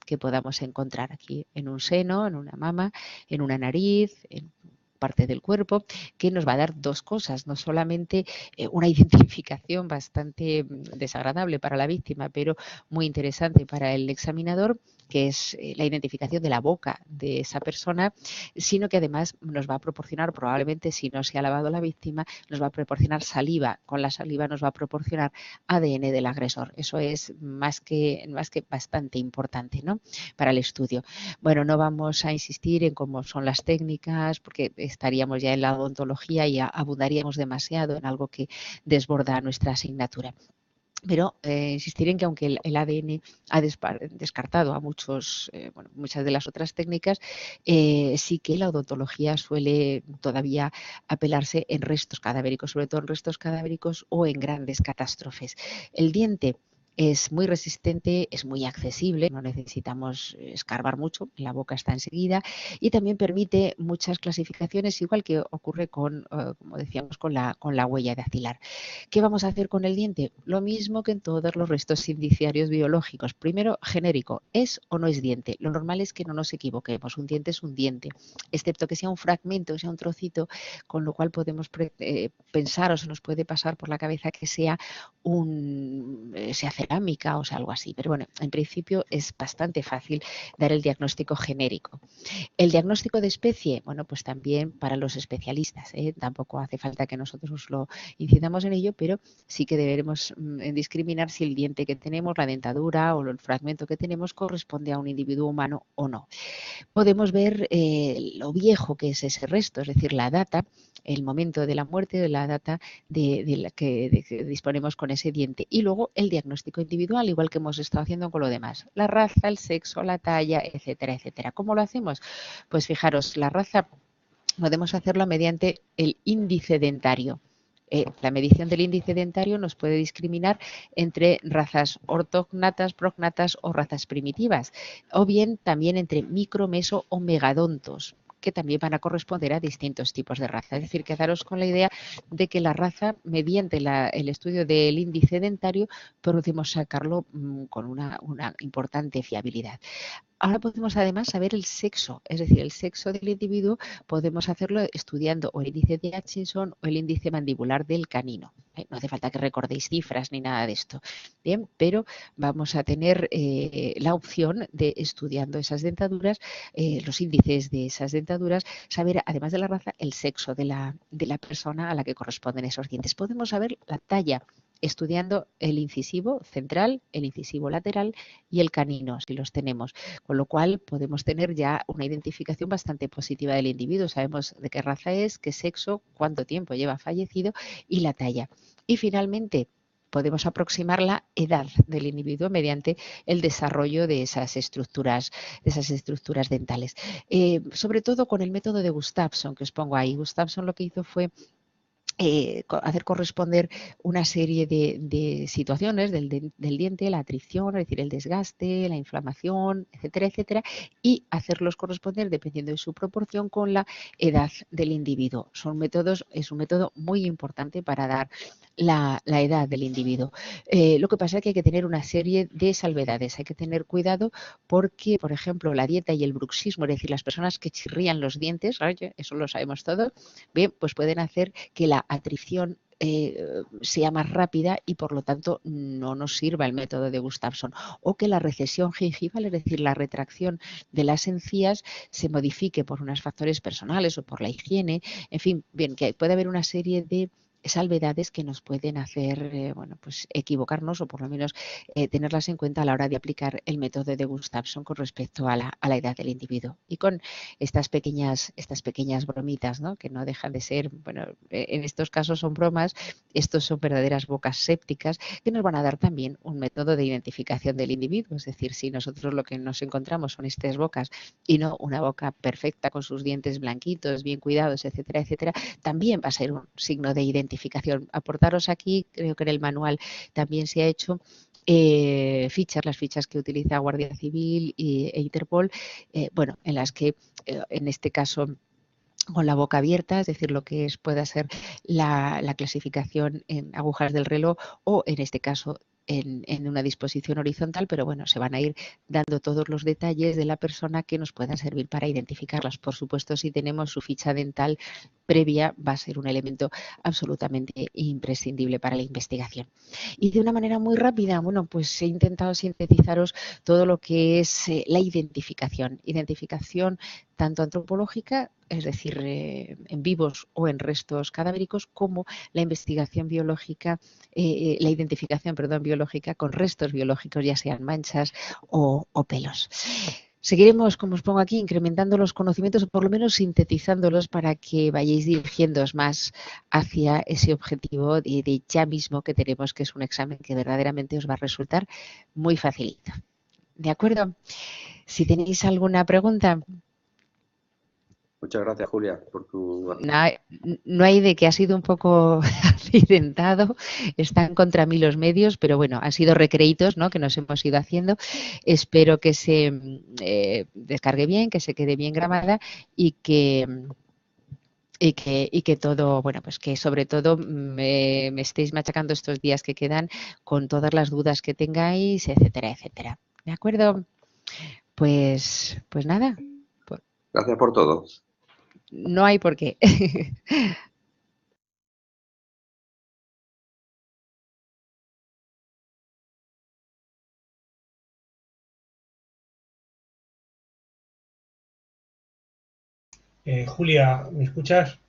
que podamos encontrar aquí en un seno, en una mama, en una nariz, en parte del cuerpo, que nos va a dar 2 cosas, no solamente una identificación bastante desagradable para la víctima, pero muy interesante para el examinador, que es la identificación de la boca de esa persona, sino que además nos va a proporcionar, probablemente si no se ha lavado la víctima, nos va a proporcionar saliva. Con la saliva nos va a proporcionar ADN del agresor. Eso es más que bastante importante, ¿no?, para el estudio. Bueno, no vamos a insistir en cómo son las técnicas, porque estaríamos ya en la odontología y abundaríamos demasiado en algo que desborda nuestra asignatura. Pero insistir en que aunque el ADN ha descartado a muchas de las otras técnicas, sí que la odontología suele todavía apelarse en restos cadavéricos, sobre todo en restos cadavéricos o en grandes catástrofes. El diente es muy resistente, es muy accesible, no necesitamos escarbar mucho, la boca está enseguida, y también permite muchas clasificaciones, igual que ocurre como decíamos, con la huella dactilar. ¿Qué vamos a hacer con el diente? Lo mismo que en todos los restos indiciarios biológicos. Primero, genérico, ¿es o no es diente? Lo normal es que no nos equivoquemos, un diente es un diente, excepto que sea un fragmento, sea un trocito, con lo cual podemos pensar o se nos puede pasar por la cabeza que sea sea cerámica o sea algo así. Pero bueno, en principio es bastante fácil dar el diagnóstico genérico. El diagnóstico de especie, bueno, pues también para los especialistas, tampoco hace falta que nosotros lo incidamos en ello, pero sí que deberemos discriminar si el diente que tenemos, la dentadura o el fragmento que tenemos corresponde a un individuo humano o no. Podemos ver lo viejo que es ese resto, es decir, la data, el momento de la muerte, de la data de la que disponemos con ese diente. Y luego el diagnóstico individual, igual que hemos estado haciendo con lo demás. La raza, el sexo, la talla, etcétera, etcétera. ¿Cómo lo hacemos? Pues fijaros, la raza podemos hacerlo mediante el índice dentario. La medición del índice dentario nos puede discriminar entre razas ortognatas, prognatas o razas primitivas, o bien también entre micro, meso o megadontos, que también van a corresponder a distintos tipos de raza. Es decir, quedaros con la idea de que la raza, mediante el estudio del índice dentario, podemos sacarlo con una importante fiabilidad. Ahora podemos además saber el sexo, es decir, el sexo del individuo podemos hacerlo estudiando o el índice de Hutchinson o el índice mandibular del canino. No hace falta que recordéis cifras ni nada de esto. Bien, pero vamos a tener la opción de, estudiando esas dentaduras, los índices de esas dentaduras, saber, además de la raza, el sexo de la persona a la que corresponden esos dientes. Podemos saber la talla estudiando el incisivo central, el incisivo lateral y el canino, si los tenemos, con lo cual podemos tener ya una identificación bastante positiva del individuo. Sabemos de qué raza es, qué sexo, cuánto tiempo lleva fallecido y la talla. Y finalmente, podemos aproximar la edad del individuo mediante el desarrollo de esas estructuras dentales. Sobre todo con el método de Gustafsson, que os pongo ahí. Gustafsson lo que hizo fue hacer corresponder una serie de situaciones del diente, la atricción, es decir, el desgaste, la inflamación, etcétera, etcétera, y hacerlos corresponder, dependiendo de su proporción, con la edad del individuo. Es un método muy importante para dar la edad del individuo. Lo que pasa es que hay que tener una serie de salvedades, hay que tener cuidado porque, por ejemplo, la dieta y el bruxismo, es decir, las personas que chirrían los dientes, eso lo sabemos todos, bien, pues pueden hacer que la atrición sea más rápida y por lo tanto no nos sirva el método de Gustafsson, o que la recesión gingival, es decir, la retracción de las encías, se modifique por unos factores personales o por la higiene, en fin, bien, que puede haber una serie de salvedades que nos pueden hacer pues equivocarnos o por lo menos tenerlas en cuenta a la hora de aplicar el método de Gustafsson con respecto a la edad del individuo. Y con estas pequeñas bromitas, ¿no? Que no dejan de ser, bueno, en estos casos son bromas, estos son verdaderas bocas sépticas que nos van a dar también un método de identificación del individuo. Es decir, si nosotros lo que nos encontramos son estas bocas y no una boca perfecta con sus dientes blanquitos, bien cuidados, etcétera, etcétera, también va a ser un signo de identificación. Aportaros aquí, creo que en el manual también se ha hecho las fichas que utiliza Guardia Civil e Interpol, bueno, en las que en este caso con la boca abierta, es decir, lo que pueda ser la clasificación en agujas del reloj o en este caso en una disposición horizontal, pero bueno, se van a ir dando todos los detalles de la persona que nos puedan servir para identificarlas. Por supuesto, si tenemos su ficha dental previa, va a ser un elemento absolutamente imprescindible para la investigación. Y de una manera muy rápida, bueno, pues he intentado sintetizaros todo lo que es la identificación tanto antropológica, es decir, en vivos o en restos cadavéricos, como la investigación biológica, la identificación, perdón, biológica con restos biológicos, ya sean manchas o pelos. Seguiremos, como os pongo aquí, incrementando los conocimientos o por lo menos sintetizándolos para que vayáis dirigiéndoos más hacia ese objetivo de ya mismo que tenemos, que es un examen que verdaderamente os va a resultar muy facilito. ¿De acuerdo? Si tenéis alguna pregunta. Muchas gracias, Julia, por tu... No hay de que ha sido un poco accidentado, están contra mí los medios, pero bueno, han sido recreitos, ¿no?, que nos hemos ido haciendo. Espero que se descargue bien, que se quede bien grabada y que todo, bueno, pues que sobre todo me estéis machacando estos días que quedan con todas las dudas que tengáis, etcétera, etcétera. ¿De acuerdo? Pues nada, pues Gracias por todo. no hay por qué. Julia, ¿me escuchas?